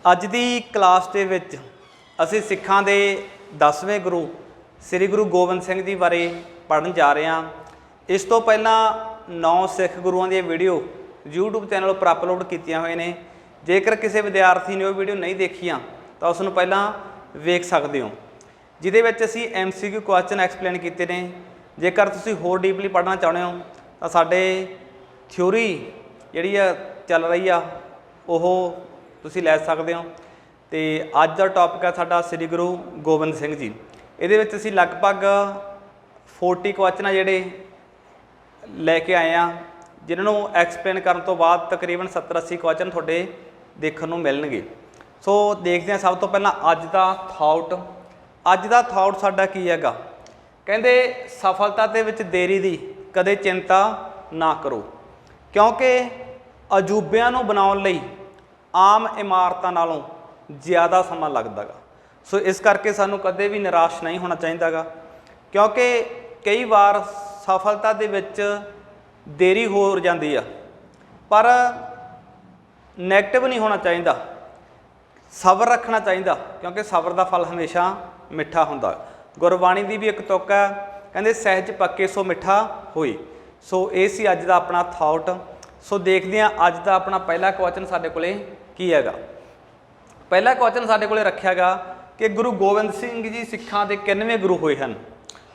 ਅੱਜ ਦੀ ਕਲਾਸ ਦੇ ਵਿੱਚ ਅਸੀਂ ਸਿੱਖਾਂ ਦੇ 10ਵੇਂ ਗੁਰੂ ਸ੍ਰੀ ਗੁਰੂ ਗੋਬਿੰਦ ਸਿੰਘ ਜੀ ਬਾਰੇ ਪੜ੍ਹਨ ਜਾ ਰਹੇ ਹਾਂ। ਇਸ ਤੋਂ ਪਹਿਲਾਂ 9 ਸਿੱਖ ਗੁਰੂਆਂ ਦੀਆਂ ਵੀਡੀਓ YouTube ਚੈਨਲ ਉੱਪਰ ਅਪਲੋਡ ਕੀਤੀਆਂ ਹੋਏ ਨੇ। ਜੇਕਰ ਕਿਸੇ ਵਿਦਿਆਰਥੀ ਨੇ ਉਹ ਵੀਡੀਓ ਨਹੀਂ ਦੇਖੀਆਂ ਤਾਂ ਉਸ ਨੂੰ ਪਹਿਲਾਂ ਵੇਖ ਸਕਦੇ ਹੋ, ਜਿਹਦੇ ਵਿੱਚ ਅਸੀਂ MCQ ਕੁਐਸਚਨ ਐਕਸਪਲੇਨ ਕੀਤੇ ਨੇ। ਜੇਕਰ ਤੁਸੀਂ ਹੋਰ ਡੀਪਲੀ ਪੜ੍ਹਨਾ ਚਾਹੁੰਦੇ ਹੋ ਤਾਂ ਸਾਡੇ ਥਿਊਰੀ ਜਿਹੜੀ ਆ ਚੱਲ ਰਹੀ ਆ ਉਹ ਤੁਸੀਂ ਲੈ ਸਕਦੇ ਹੋ। ਤੇ ਅੱਜ ਦਾ ਟੌਪਿਕ ਹੈ ਸਾਡਾ ਸ੍ਰੀ ਗੁਰੂ ਗੋਬਿੰਦ ਸਿੰਘ ਜੀ। ਇਹਦੇ ਵਿੱਚ ਅਸੀਂ ਲਗਭਗ 40 ਕੁਐਸਚਨ ਆ ਜਿਹੜੇ ਲੈ ਕੇ ਆਏ ਆ, ਜਿਨ੍ਹਾਂ ਨੂੰ ਐਕਸਪਲੇਨ ਕਰਨ ਤੋਂ ਬਾਅਦ ਤਕਰੀਬਨ 70-80 ਕੁਐਸਚਨ ਤੁਹਾਡੇ ਦੇਖਣ ਨੂੰ ਮਿਲਣਗੇ। ਸੋ ਦੇਖਦੇ ਹਾਂ ਸਭ ਤੋਂ ਪਹਿਲਾਂ ਅੱਜ ਦਾ ਥਾਟ। ਅੱਜ ਦਾ ਥਾਟ ਸਾਡਾ ਕੀ ਹੈਗਾ? ਕਹਿੰਦੇ ਸਫਲਤਾ ਦੇ ਵਿੱਚ ਦੇਰੀ ਦੀ ਕਦੇ ਚਿੰਤਾ ਨਾ ਕਰੋ, ਕਿਉਂਕਿ ਅਜੂਬਿਆਂ ਨੂੰ ਬਣਾਉਣ ਲਈ ਆਮ ਇਮਾਰਤਾਂ ਨਾਲੋਂ ਜ਼ਿਆਦਾ ਸਮਾਂ ਲੱਗਦਾ ਗਾ। ਸੋ ਇਸ ਕਰਕੇ ਸਾਨੂੰ ਕਦੇ ਵੀ ਨਿਰਾਸ਼ ਨਹੀਂ ਹੋਣਾ ਚਾਹੀਦਾ ਗਾ, ਕਿਉਂਕਿ ਕਈ ਵਾਰ ਸਫਲਤਾ ਦੇ ਵਿੱਚ ਦੇਰੀ ਹੋ ਜਾਂਦੀ ਆ, ਪਰ ਨੈਗੇਟਿਵ ਨਹੀਂ ਹੋਣਾ ਚਾਹੀਦਾ, ਸਬਰ ਰੱਖਣਾ ਚਾਹੀਦਾ, ਕਿਉਂਕਿ ਸਬਰ ਦਾ ਫਲ ਹਮੇਸ਼ਾ ਮਿੱਠਾ ਹੁੰਦਾ। ਗੁਰਬਾਣੀ ਦੀ ਵੀ ਇੱਕ ਤੁਕ ਹੈ, ਕਹਿੰਦੇ ਸਹਿਜ ਪੱਕੇ ਸੋ ਮਿੱਠਾ ਹੋਈ। ਸੋ ਇਹ ਸੀ ਅੱਜ ਦਾ ਆਪਣਾ ਥਾਟ। ਸੋ ਦੇਖਦੇ ਹਾਂ ਅੱਜ ਦਾ ਆਪਣਾ ਪਹਿਲਾ ਕੁਐਸਚਨ ਸਾਡੇ ਕੋਲੇ ਕੀ ਹੈਗਾ। ਪਹਿਲਾ ਕੁਐਸਚਨ ਸਾਡੇ ਕੋਲੇ ਰੱਖਿਆ ਗਾ ਕਿ ਗੁਰੂ ਗੋਬਿੰਦ ਸਿੰਘ ਜੀ ਸਿੱਖਾਂ ਦੇ ਕਿੰਨਵੇਂ ਗੁਰੂ ਹੋਏ ਹਨ।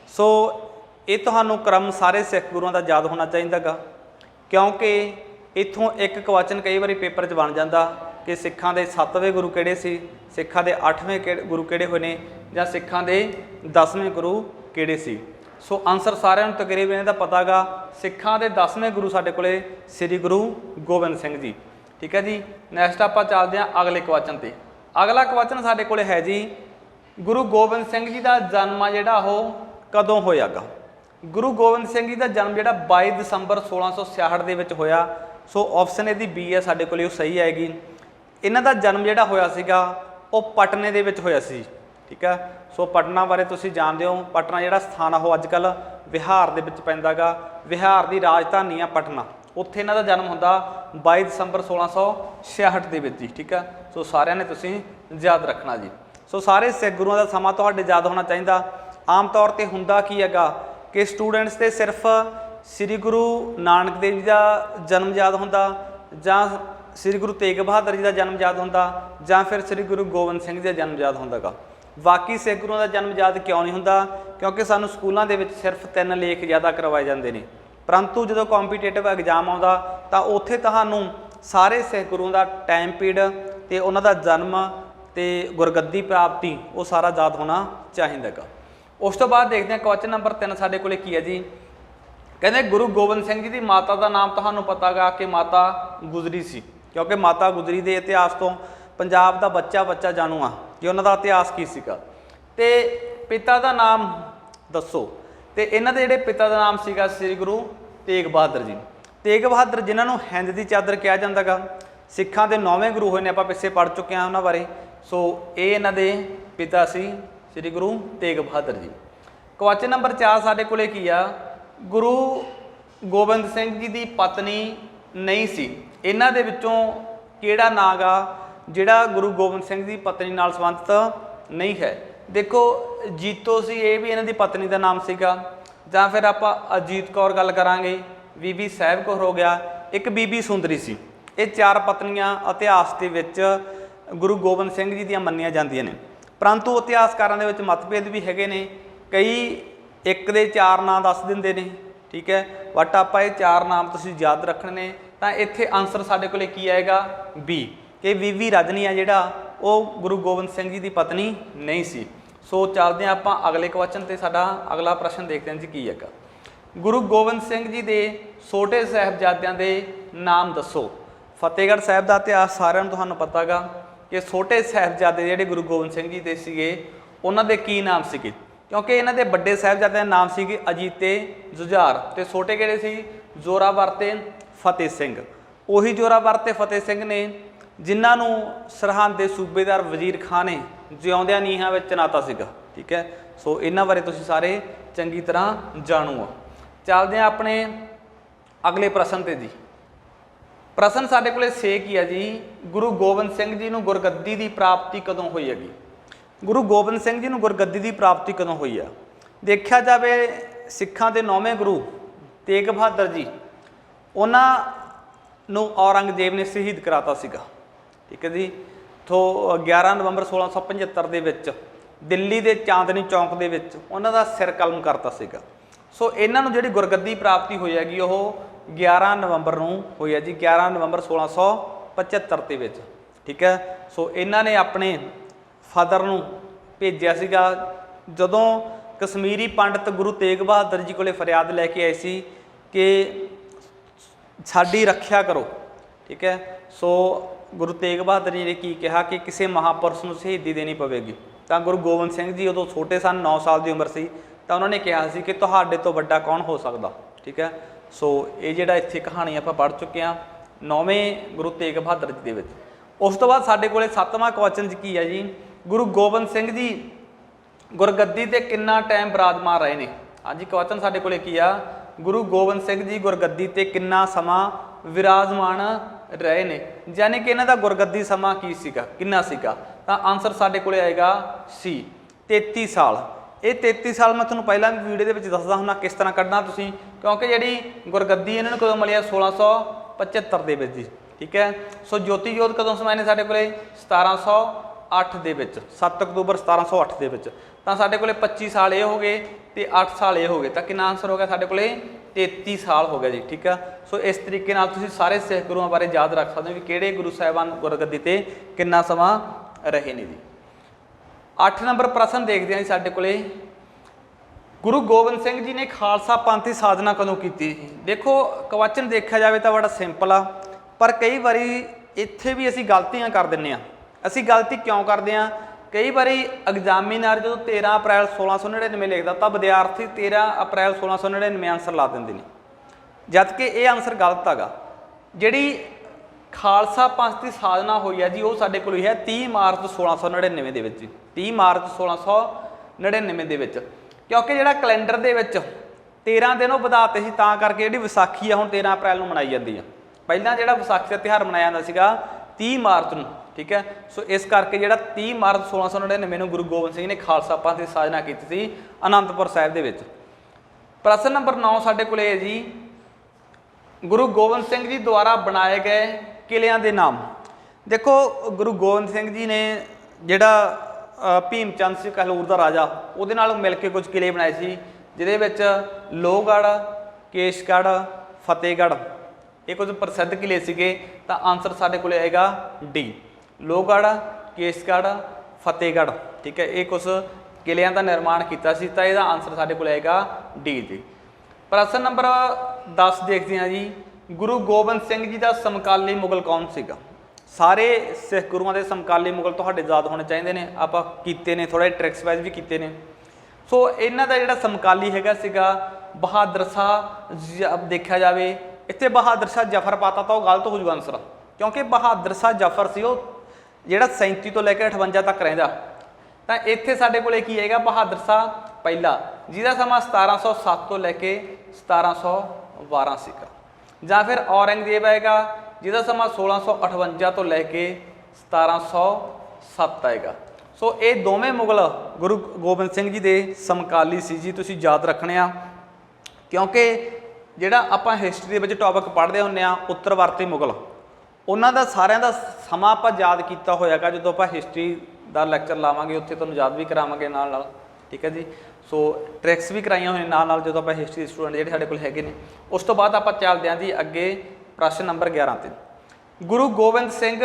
ਸੋ ਇਹ ਤੁਹਾਨੂੰ ਕ੍ਰਮ ਸਾਰੇ ਸਿੱਖ ਗੁਰੂਆਂ ਦਾ ਯਾਦ ਹੋਣਾ ਚਾਹੀਦਾ ਗਾ, ਕਿਉਂਕਿ ਇੱਥੋਂ ਇੱਕ ਕੁਐਸਚਨ ਕਈ ਵਾਰੀ ਪੇਪਰ 'ਚ ਬਣ ਜਾਂਦਾ ਕਿ ਸਿੱਖਾਂ ਦੇ 7ਵੇਂ ਗੁਰੂ ਕਿਹੜੇ ਸੀ, ਸਿੱਖਾਂ ਦੇ 8ਵੇਂ ਗੁਰੂ ਕਿਹੜੇ ਹੋਏ ਨੇ, ਜਾਂ ਸਿੱਖਾਂ ਦੇ 10ਵੇਂ ਗੁਰੂ ਕਿਹੜੇ ਸੀ। ਸੋ ਆਨਸਰ ਸਾਰਿਆਂ ਨੂੰ ਤਕਰੀਬਨ ਇਹਦਾ ਪਤਾ ਗਾ। ਸਿੱਖਾਂ ਦੇ 10ਵੇਂ ਗੁਰੂ ਸਾਡੇ ਕੋਲੇ ਸ੍ਰੀ ਗੁਰੂ ਗੋਬਿੰਦ ਸਿੰਘ ਜੀ। ਠੀਕ ਹੈ ਜੀ। ਨੈਕਸਟ ਆਪਾਂ ਚੱਲਦੇ ਹਾਂ ਅਗਲੇ ਕੁਐਸਚਨ 'ਤੇ। ਅਗਲਾ ਕੁਐਸਚਨ ਸਾਡੇ ਕੋਲੇ ਹੈ ਜੀ, ਗੁਰੂ ਗੋਬਿੰਦ ਸਿੰਘ ਜੀ ਦਾ ਜਨਮ ਆ ਜਿਹੜਾ ਉਹ ਕਦੋਂ ਹੋਇਆ ਗਾ। ਗੁਰੂ ਗੋਬਿੰਦ ਸਿੰਘ ਜੀ ਦਾ ਜਨਮ ਜਿਹੜਾ 22 ਦਸੰਬਰ 1666 ਦੇ ਵਿੱਚ ਹੋਇਆ। ਸੋ ਆਪਸ਼ਨ ਇਹਦੀ B ਹੈ ਸਾਡੇ ਕੋਲੇ, ਉਹ ਸਹੀ ਆਏਗੀ। ਇਹਨਾਂ ਦਾ ਜਨਮ ਜਿਹੜਾ ਹੋਇਆ ਸੀਗਾ ਉਹ ਪਟਨੇ ਦੇ ਵਿੱਚ ਹੋਇਆ ਸੀ। ਠੀਕ ਹੈ। ਸੋ ਪਟਨਾ ਬਾਰੇ ਤੁਸੀਂ ਜਾਣਦੇ ਹੋ, ਪਟਨਾ ਜਿਹੜਾ ਸਥਾਨ ਆ ਉਹ ਅੱਜ ਕੱਲ੍ਹ ਬਿਹਾਰ ਦੇ ਵਿੱਚ ਪੈਂਦਾ ਗਾ। ਬਿਹਾਰ ਦੀ ਰਾਜਧਾਨੀ ਆ ਪਟਨਾ, ਉੱਥੇ ਇਹਨਾਂ ਦਾ ਜਨਮ ਹੁੰਦਾ 22 ਦਸੰਬਰ 1666 ਦੇ ਵਿੱਚ ਜੀ। ਠੀਕ ਹੈ। ਸੋ ਸਾਰਿਆਂ ਨੇ ਤੁਸੀਂ ਯਾਦ ਰੱਖਣਾ ਜੀ। ਸੋ ਸਾਰੇ ਸਿੱਖ ਗੁਰੂਆਂ ਦਾ ਸਮਾਂ ਤੁਹਾਡੇ ਯਾਦ ਹੋਣਾ ਚਾਹੀਦਾ। ਆਮ ਤੌਰ 'ਤੇ ਹੁੰਦਾ ਕੀ ਹੈਗਾ ਕਿ ਸਟੂਡੈਂਟਸ ਤੇ ਸਿਰਫ ਸ੍ਰੀ ਗੁਰੂ ਨਾਨਕ ਦੇਵ ਜੀ ਦਾ ਜਨਮ ਯਾਦ ਹੁੰਦਾ, ਜਾਂ ਸ੍ਰੀ ਗੁਰੂ ਤੇਗ ਬਹਾਦਰ ਜੀ ਦਾ ਜਨਮ ਯਾਦ ਹੁੰਦਾ, ਜਾਂ ਫਿਰ ਸ੍ਰੀ ਗੁਰੂ ਗੋਬਿੰਦ ਸਿੰਘ ਜੀ ਦਾ ਜਨਮ ਯਾਦ ਹੁੰਦਾ ਗਾ। ਬਾਕੀ ਸਿੱਖ ਗੁਰੂਆਂ ਦਾ ਜਨਮ ਯਾਦ ਕਿਉਂ ਨਹੀਂ ਹੁੰਦਾ? ਕਿਉਂਕਿ ਸਾਨੂੰ ਸਕੂਲਾਂ ਦੇ ਵਿੱਚ ਸਿਰਫ 3 ਲੇਖ ਜ਼ਿਆਦਾ ਕਰਵਾਏ ਜਾਂਦੇ ਨੇ, ਪਰੰਤੂ ਜਦੋਂ ਕੰਪੀਟੀਟਿਵ ਐਗਜ਼ਾਮ ਆਉਂਦਾ ਤਾਂ ਉੱਥੇ ਤੁਹਾਨੂੰ ਸਾਰੇ ਸਿੱਖ ਗੁਰੂਆਂ ਦਾ ਟਾਈਮ ਪੀਰੀਅਡ ਅਤੇ ਉਹਨਾਂ ਦਾ ਜਨਮ ਅਤੇ ਗੁਰਗੱਦੀ ਪ੍ਰਾਪਤੀ ਉਹ ਸਾਰਾ ਯਾਦ ਹੋਣਾ ਚਾਹੀਦਾ ਗਾ। ਉਸ ਤੋਂ ਬਾਅਦ ਦੇਖਦੇ ਹਾਂ ਕੁਐਸਚਨ ਨੰਬਰ 3 ਸਾਡੇ ਕੋਲੇ ਕੀ ਹੈ ਜੀ। ਕਹਿੰਦੇ ਗੁਰੂ ਗੋਬਿੰਦ ਸਿੰਘ ਜੀ ਦੀ ਮਾਤਾ ਦਾ ਨਾਮ ਤੁਹਾਨੂੰ ਪਤਾ ਗਾ ਕਿ ਮਾਤਾ ਗੁਜਰੀ ਸੀ, ਕਿਉਂਕਿ ਮਾਤਾ ਗੁਜਰੀ ਦੇ ਇਤਿਹਾਸ ਤੋਂ ਪੰਜਾਬ ਦਾ ਬੱਚਾ ਜਾਣੂ ਆ ਕਿ ਉਹਨਾਂ ਦਾ ਇਤਿਹਾਸ ਕੀ ਸੀਗਾ। ਤੇ ਪਿਤਾ ਦਾ ਨਾਮ ਦੱਸੋ। ਤੇ ਇਹਨਾਂ ਦੇ ਜਿਹੜੇ ਪਿਤਾ ਦਾ ਨਾਮ ਸੀਗਾ ਸ੍ਰੀ ਗੁਰੂ ਤੇਗ ਬਹਾਦਰ ਜੀ। ਤੇਗ ਬਹਾਦਰ ਜਿਨ੍ਹਾਂ ਨੂੰ ਹਿੰਦ ਦੀ ਚਾਦਰ ਕਿਹਾ ਜਾਂਦਾ ਗਾ, ਸਿੱਖਾਂ ਦੇ 9ਵੇਂ ਗੁਰੂ ਹੋਏ ਨੇ, ਆਪਾਂ ਪਿੱਛੇ ਪੜ੍ਹ ਚੁੱਕੇ ਹਾਂ ਉਹਨਾਂ ਬਾਰੇ। ਸੋ ਇਹ ਇਹਨਾਂ ਦੇ ਪਿਤਾ ਸੀ ਸ੍ਰੀ ਗੁਰੂ ਤੇਗ ਬਹਾਦਰ ਜੀ। ਕੁਐਸਚਨ ਨੰਬਰ 4 ਸਾਡੇ ਕੋਲੇ ਕੀ ਆ, ਗੁਰੂ ਗੋਬਿੰਦ ਸਿੰਘ ਜੀ ਦੀ ਪਤਨੀ ਨਹੀਂ ਸੀ। ਇਹਨਾਂ ਦੇ ਵਿੱਚੋਂ ਕਿਹੜਾ ਨਾਂ ਗਾ ਜਿਹੜਾ ਗੁਰੂ ਗੋਬਿੰਦ ਸਿੰਘ ਦੀ ਪਤਨੀ ਨਾਲ ਸੰਬੰਧਿਤ ਨਹੀਂ ਹੈ? ਦੇਖੋ ਜੀਤੋ ਸੀ, ਇਹ ਵੀ ਇਹਨਾਂ ਦੀ ਪਤਨੀ ਦਾ ਨਾਮ ਸੀਗਾ, ਜਾਂ ਫਿਰ ਆਪਾਂ ਅਜੀਤ ਕੌਰ ਗੱਲ ਕਰਾਂਗੇ, ਬੀਬੀ ਸਾਹਿਬ ਕੌਰ ਹੋ ਗਿਆ, ਇੱਕ ਬੀਬੀ ਸੁੰਦਰੀ ਸੀ। ਇਹ 4 ਪਤਨੀਆਂ ਇਤਿਹਾਸ ਦੇ ਵਿੱਚ ਗੁਰੂ ਗੋਬਿੰਦ ਸਿੰਘ ਜੀ ਦੀਆਂ ਮੰਨੀਆਂ ਜਾਂਦੀਆਂ ਨੇ, ਪਰੰਤੂ ਇਤਿਹਾਸਕਾਰਾਂ ਦੇ ਵਿੱਚ ਮਤਭੇਦ ਵੀ ਹੈਗੇ ਨੇ। ਕਈ ਇੱਕ ਦੇ 4 ਨਾਂ ਦੱਸ ਦਿੰਦੇ ਨੇ। ਠੀਕ ਹੈ। ਬਟ ਆਪਾਂ ਇਹ 4 ਨਾਮ ਤੁਸੀਂ ਯਾਦ ਰੱਖਣੇ ਨੇ। ਤਾਂ ਇੱਥੇ ਆਨਸਰ ਸਾਡੇ ਕੋਲੇ ਕੀ ਆਏਗਾ? B, ਕਿ ਬੀਬੀ ਰਜਨੀ ਆ ਜਿਹੜਾ ਉਹ ਗੁਰੂ ਗੋਬਿੰਦ ਸਿੰਘ ਜੀ ਦੀ ਪਤਨੀ ਨਹੀਂ ਸੀ। ਸੋ ਚੱਲਦੇ ਹਾਂ ਆਪਾਂ ਅਗਲੇ ਕੁਐਸਚਨ 'ਤੇ। ਸਾਡਾ ਅਗਲਾ ਪ੍ਰਸ਼ਨ ਦੇਖਦੇ ਹਾਂ ਜੀ ਕੀ ਹੈਗਾ। ਗੁਰੂ ਗੋਬਿੰਦ ਸਿੰਘ ਜੀ ਦੇ ਛੋਟੇ ਸਾਹਿਬਜ਼ਾਦਿਆਂ ਦੇ ਨਾਮ ਦੱਸੋ। ਫਤਿਹਗੜ੍ਹ ਸਾਹਿਬ ਦਾ ਇਤਿਹਾਸ ਸਾਰਿਆਂ ਨੂੰ ਤੁਹਾਨੂੰ ਪਤਾ ਗਾ ਕਿ ਛੋਟੇ ਸਾਹਿਬਜ਼ਾਦੇ ਜਿਹੜੇ ਗੁਰੂ ਗੋਬਿੰਦ ਸਿੰਘ ਜੀ ਦੇ ਸੀਗੇ ਉਹਨਾਂ ਦੇ ਕੀ ਨਾਮ ਸੀਗੇ, ਕਿਉਂਕਿ ਇਹਨਾਂ ਦੇ ਵੱਡੇ ਸਾਹਿਬਜ਼ਾਦਿਆਂ ਦੇ ਨਾਮ ਸੀਗੇ ਅਜੀਤ ਤੇ ਜੁਝਾਰ, ਤੇ ਛੋਟੇ ਕਿਹੜੇ ਸੀ? ਜ਼ੋਰਾਵਰ ਤੇ ਫਤਿਹ ਸਿੰਘ। ਉਹੀ ਜ਼ੋਰਾਵਰ ਤੇ ਫਤਿਹ ਸਿੰਘ ਨੇ ਜਿਨ੍ਹਾਂ ਨੂੰ ਸਰਹੰਦ ਦੇ ਸੂਬੇਦਾਰ ਵਜ਼ੀਰ ਖਾਨ ਨੇ ਜਿਉਂਦਿਆਂ ਨੀਹਾਂ ਵਿੱਚ ਚਿਣਾਤਾ ਸੀਗਾ। ਠੀਕ ਹੈ। ਸੋ ਇਹਨਾਂ ਬਾਰੇ ਤੁਸੀਂ ਸਾਰੇ ਚੰਗੀ ਤਰ੍ਹਾਂ ਜਾਣੂ ਆ। ਚੱਲਦੇ ਹਾਂ ਆਪਣੇ ਅਗਲੇ ਪ੍ਰਸ਼ਨ 'ਤੇ ਜੀ। प्रश्न साडे कोले 6 की है जी, गुरु गोबिंद सिंह जी नूं गुरगद्दी की प्राप्ति कदों हुई हैगी? गुरु गोबिंद सिंह जी नूं गुरगद्दी की प्राप्ति कदों हुई है? देखा जाए सिखां दे 9वें गुरु तेग बहादुर जी, उन्होंने औरंगजेब ने शहीद कराता सीगा, ठीक है जी। तो 11 नवंबर 1675 ਦੇ ਵਿੱਚ ਦਿੱਲੀ ਦੇ ਚਾਂਦਨੀ ਚੌਂਕ ਦੇ ਵਿੱਚ ਉਹਨਾਂ ਦਾ ਸਿਰ ਕਲਮ ਕਰਤਾ ਸੀਗਾ। ਸੋ ਇਹਨਾਂ ਨੂੰ ਜਿਹੜੀ ਗੁਰਗੱਦੀ ਪ੍ਰਾਪਤੀ ਹੋਈ ਹੈਗੀ ਉਹ 11 ਨਵੰਬਰ ਨੂੰ ਹੋਈ ਹੈ ਜੀ, 11 ਨਵੰਬਰ 1675 ਦੇ ਵਿੱਚ, ਠੀਕ ਹੈ। ਸੋ ਇਹਨਾਂ ਨੇ ਆਪਣੇ ਫਾਦਰ ਨੂੰ ਭੇਜਿਆ ਸੀਗਾ ਜਦੋਂ ਕਸ਼ਮੀਰੀ ਪੰਡਤ ਗੁਰੂ ਤੇਗ ਬਹਾਦਰ ਜੀ ਕੋਲੇ ਫਰਿਆਦ ਲੈ ਕੇ ਆਏ ਸੀ ਕਿ ਸਾਡੀ ਰੱਖਿਆ ਕਰੋ, ठीक है। सो गुरु तेग बहादुर जी ने की कहा कि किसी महापुरुष को शहीदी देनी पवेगी। तो गुरु गोबिंद सिंह जी उदों छोटे सन, 9 साल की उम्र सी, तो उन्होंने कहा सी कि तुहाडे तो वड्डा कौन हो सकता, ठीक है। सो ये जिहड़ा इत्थे कहानी आपां पढ़ चुके हैं 9वें गुरु तेग बहादुर जी दे विच। उस तो बाद साडे कोले 7वां क्वेश्चन की है जी, गुरु गोबिंद सिंह जी गुरगद्दी ते कितना टाइम विराजमान रहे ने? हाँ जी, क्वेश्चन साडे कोले की आ, गुरु गोबिंद सिंह जी गुरगद्दी ते कितना समा विराजमान रहे ने, यानी कि इन्हां दा गुरगद्दी समा की सीगा, कितना सीगा? तो आंसर साडे कोले आएगा सी 33 साल। ये 33 साल मैं तुहानूं पहलां भी वीडियो दे विच दसदा हुंदा किस तरह कढना तुसीं, क्योंकि जिहड़ी गुरगद्दी इन्हां नूं कदों मिली 1675 दे विच जी, ठीक है। सो ज्योति जोत कदों समाए ने साडे कोले 1708 दे विच, 7 अक्तूबर 1708 दे विच। तो साडे कोले 25 साल ये हो गए तो 8 साल ये हो गए, तो कितना आंसर हो गया साडे कोले 33 साल हो गया जी, ठीक है। सो इस तरीके नाल तुसीं सारे सिख गुरुओं बारे याद रख सकते हो भी किहड़े गुरु साहिबान गुरगद्दी ते कितना समा रहे ने जी। 8 नंबर प्रश्न देखते हैं साडे कोले, गुरु गोबिंद सिंह जी ने खालसा पंथ की साधना कदों की? देखो क्वेश्चन देखा जाए तो बड़ा सिंपल आ, पर कई बारी इत्थे भी असीं गलतियां कर दिंदे आ। असीं गलती क्यों करते हैं? कई बारी एग्जामिनर जो 13 अप्रैल 1699 लिखता तो विद्यार्थी 13 अप्रैल 1699 आंसर ला देंगे ने, जबकि ये आंसर गलत हैगा। जिहड़ी खालसा पंथ की साधना हुई है जी वो साडे कोल है 30 मार्च 1699 दे विच, 30 मार्च 1699 दे विच, क्योंकि जिहड़ा कैलेंडर दे विच 13 दिन वो वधाते सी, तां करके जिहड़ी विसाखी आ हुण 13 अप्रैल नूं मनाई जाती है। पहलां जिहड़ा विसाखी का त्यौहार मनाया जांदा सीगा 30 मार्च नूं, ठीक है। सो इस करके जिहड़ा 30 मार्च 1699 नूं गुरु गोबिंद सिंह ने खालसा पंथ की साधना की सी आनंदपुर साहिब दे विच। प्रश्न नंबर 9 साडे कोले है जी, गुरु गोबिंद सिंह जी द्वारा बनाए गए किलियां दे नाम। देखो गुरु गोबिंद सिंह जी ने जिहड़ा भीमचंद सिंह कहलूर दा राजा उहदे नाल मिल के कुछ किले बनाए सी, जिहदे विच लोहगढ़, केशगढ़, फतेहगढ़, ये कुछ प्रसिद्ध किले सीगे। तो आंसर साडे कोले आएगा डी, लोहगढ़, केशगढ़, फतेहगढ़, ठीक है। ये कुछ किलियां का निर्माण किया सी, तो इसका आंसर साडे कोले आएगा डी जी। प्रश्न नंबर 10 देखते हैं जी, गुरु गोबिंद सिंह जी का समकाली मुगल कौन सीगा? सारे सिख गुरुओं के समकाली मुगल तुहाडे याद होने चाहिए ने, आपां कीते ने, थोड़े ट्रिक्स वाइज भी कीते ने। सो इन्हां दा जिहड़ा समकाली हैगा सीगा बहादुर शाह। अब देखा जाए इत्थे बहादुर शाह जफर पाता तो गलत हो जाऊगा आंसर, क्योंकि बहादुर शाह जफर सी वो जिहड़ा 37 तो लैके 58 तक रहिंदा। तो इत्थे साडे कोले की हैगा बहादुर शाह पहला, जिहदा समा 1707 तो लैके 1712 सीगा, जां फिर औरंगजेब आएगा जिहदा समा 1658 तो लैके 1707 आएगा। सो ये दोवें मुगल गुरु गोबिंद सिंह जी के समकाली सी जी, तुसीं याद रखने आ, क्योंकि जिहड़ा आपां हिस्टरी दे टॉपिक पढ़ते हुंदे आ उत्तरवर्ती मुगल, उन्हां दा सारिआं दा समा आपां याद कीता होएगा जदों आपां हिस्टरी दा लैक्चर लावांगे, उत्थे तुहानूं याद भी करावांगे नाल नाल, ठीक है जी। सो ट्रिक्स भी कराइयां होईयां नाल नाल जदों आपां हिस्टरी स्टूडेंट जिहड़े साडे कोल हैगे ने। उस तो बाद आपां चलदे हां जी अगे प्रश्न नंबर 11 ते, गुरु गोबिंद सिंह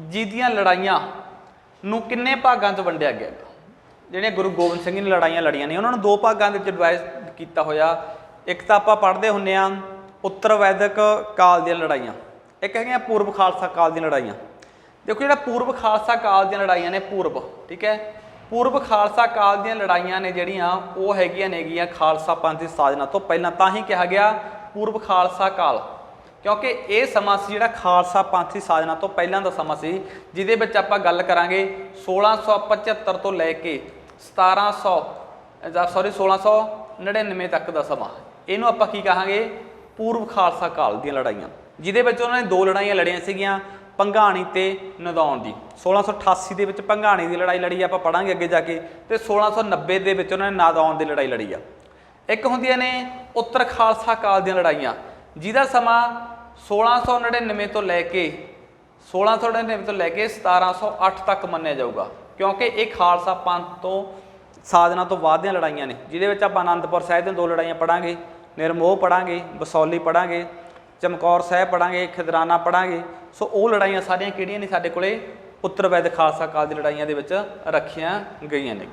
जी दीआं लड़ाइयां नूं किन्ने भागां 'च वंडिया गया? जिहड़ियां गुरु गोबिंद सिंह ने लड़ाइयां लड़ियां ने उन्हां नूं 2 भागां दे विच डिवाइड कीता होया। एक तो आप पढ़ते होंगे उत्तर वैदिक काल दी लड़ाइयां, एक है पूर्व खालसा काल दी लड़ाइयां। देखो जो पूर्व खालसा काल दी लड़ाइयां ने पूर्व, ठीक है, पूर्व खालसा काल दी लड़ाइयां ने जड़ियां वो हैगियां नेगियां खालसा पंथ की साधना तो पहला, तां ही कहा गया पूर्व खालसा काल, क्योंकि ये समा सी जिहड़ा खालसा पंथ की साधना तो पहलां दा समा सी, जिहदे विच आपां गल करांगे 1675 तो लैके 1699 तक का समा। इनू आपां की कहांगे पूर्व खालसा काल दी लड़ाइयां, ਜਿਹਦੇ ਵਿੱਚ ਉਹਨਾਂ ਨੇ ਦੋ ਲੜਾਈਆਂ ਲੜੀਆਂ ਸੀਗੀਆਂ, ਭੰਗਾਣੀ ਤੇ ਨਦੌਣ ਦੀ। 1688 ਦੇ ਵਿੱਚ ਭੰਗਾਣੀ ਦੀ ਲੜਾਈ ਲੜੀ, ਆਪਾਂ ਪੜਾਂਗੇ ਅੱਗੇ ਜਾ ਕੇ, ਤੇ 1690 ਦੇ ਵਿੱਚ ਉਹਨਾਂ ਨੇ ਨਾਦੌਣ ਦੀ ਲੜਾਈ ਲੜੀ ਆ। ਇੱਕ ਹੁੰਦੀਆਂ ਨੇ ਉੱਤਰ ਖਾਲਸਾ ਕਾਲ ਦੀਆਂ ਲੜਾਈਆਂ, ਜਿਹਦਾ ਸਮਾਂ 1699 ਤੋਂ ਲੈ ਕੇ 1708 ਤੱਕ ਮੰਨਿਆ ਜਾਊਗਾ, ਕਿਉਂਕਿ ਇਹ ਖਾਲਸਾ ਪੰਥ ਤੋਂ ਸਾਜਨਾ ਤੋਂ ਬਾਅਦ ਦੀਆਂ ਲੜਾਈਆਂ ਨੇ, ਜਿਹਦੇ ਵਿੱਚ ਆਪਾਂ ਆਨੰਦਪੁਰ ਸਾਹਿਬ ਦੀਆਂ ਦੋ ਲੜਾਈਆਂ ਪੜਾਂਗੇ, ਨਿਰਮੋਹ ਪੜਾਂਗੇ, ਬਸੌਲੀ ਪੜਾਂਗੇ, ਚਮਕੌਰ ਸਾਹਿਬ ਪੜਾਂਗੇ, ਖਿਦਰਾਨਾ ਪੜਾਂਗੇ। ਸੋ ਉਹ ਲੜਾਈਆਂ ਸਾਰੀਆਂ ਕਿਹੜੀਆਂ ਨੇ ਸਾਡੇ ਕੋਲੇ ਉੱਤਰ ਵੈਦ ਖਾਲਸਾ ਕਾਲ ਦੀ ਲੜਾਈਆਂ ਦੇ ਵਿੱਚ ਰੱਖੀਆਂ ਗਈਆਂ ਨੇ।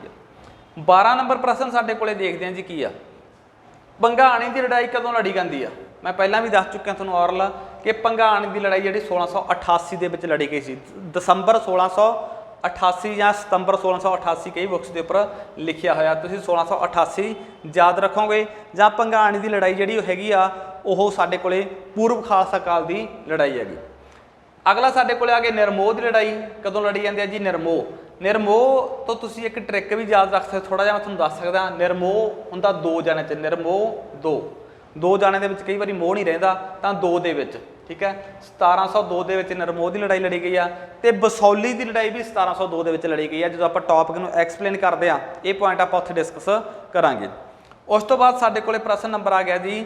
12 ਨੰਬਰ ਪ੍ਰਸ਼ਨ ਸਾਡੇ ਕੋਲੇ ਦੇਖਦੇ ਹਾਂ ਜੀ ਕੀ ਆ, ਭੰਗਾਣੀ ਦੀ ਲੜਾਈ ਕਦੋਂ ਲੜੀ ਜਾਂਦੀ ਆ। ਮੈਂ ਪਹਿਲਾਂ ਵੀ ਦੱਸ ਚੁੱਕਿਆ ਤੁਹਾਨੂੰ ਔਰਲ ਕਿ ਭੰਗਾਣੀ ਦੀ ਲੜਾਈ ਜਿਹੜੀ 1688 ਦੇ ਵਿੱਚ ਲੜੀ ਗਈ ਸੀ, ਦਸੰਬਰ 1688 ਜਾਂ ਸਤੰਬਰ 1688 ਕਈ ਬੁੱਕਸ ਦੇ ਉੱਪਰ ਲਿਖਿਆ ਹੋਇਆ, ਤੁਸੀਂ 1688 ਯਾਦ ਰੱਖੋਗੇ। ਜਾਂ ਭੰਗਾਣੀ ਦੀ ਲੜਾਈ ਜਿਹੜੀ ਹੈਗੀ ਆ ਉਹ ਸਾਡੇ ਕੋਲੇ ਪੂਰਬ ਖਾਲਸਾ ਕਾਲ ਦੀ ਲੜਾਈ ਹੈਗੀ। ਅਗਲਾ ਸਾਡੇ ਕੋਲੇ ਆ ਗਿਆ ਨਿਰਮੋਹ ਦੀ ਲੜਾਈ, ਕਦੋਂ ਲੜੀ ਜਾਂਦੀ ਹੈ ਜੀ ਨਿਰਮੋਹ ਤੋਂ ਤੁਸੀਂ ਇੱਕ ਟ੍ਰਿਕ ਵੀ ਯਾਦ ਰੱਖ ਸਕਦੇ, ਥੋੜਾ ਜਿਹਾ ਮੈਂ ਤੁਹਾਨੂੰ ਦੱਸ ਸਕਦਾ। ਨਿਰਮੋਹ ਹੁੰਦਾ ਦੋ ਜਾਣੇ 'ਚ, ਨਿਰਮੋਹ ਦੋ ਜਾਣੇ ਦੇ ਵਿੱਚ ਕਈ ਵਾਰੀ ਮੋਹ ਨਹੀਂ ਰਹਿੰਦਾ, ਤਾਂ ਦੋ ਦੇ ਵਿੱਚ, ਠੀਕ ਹੈ। 1702 ਦੇ ਵਿੱਚ ਨਿਰਮੋਹ ਦੀ ਲੜਾਈ ਲੜੀ ਗਈ ਆ, ਤੇ ਬਸੌਲੀ ਦੀ ਲੜਾਈ ਵੀ 1702 ਦੇ ਵਿੱਚ ਲੜੀ ਗਈ ਆ। ਜਦੋਂ ਆਪਾਂ ਟੌਪਿਕ ਨੂੰ ਐਕਸਪਲੇਨ ਕਰਦੇ ਆ, ਇਹ ਪੁਆਇੰਟ ਆਪਾਂ ਉੱਥੇ ਡਿਸਕਸ ਕਰਾਂਗੇ। ਉਸ ਤੋਂ ਬਾਅਦ ਸਾਡੇ ਕੋਲੇ ਪ੍ਰਸ਼ਨ ਨੰਬਰ ਆ ਗਿਆ ਜੀ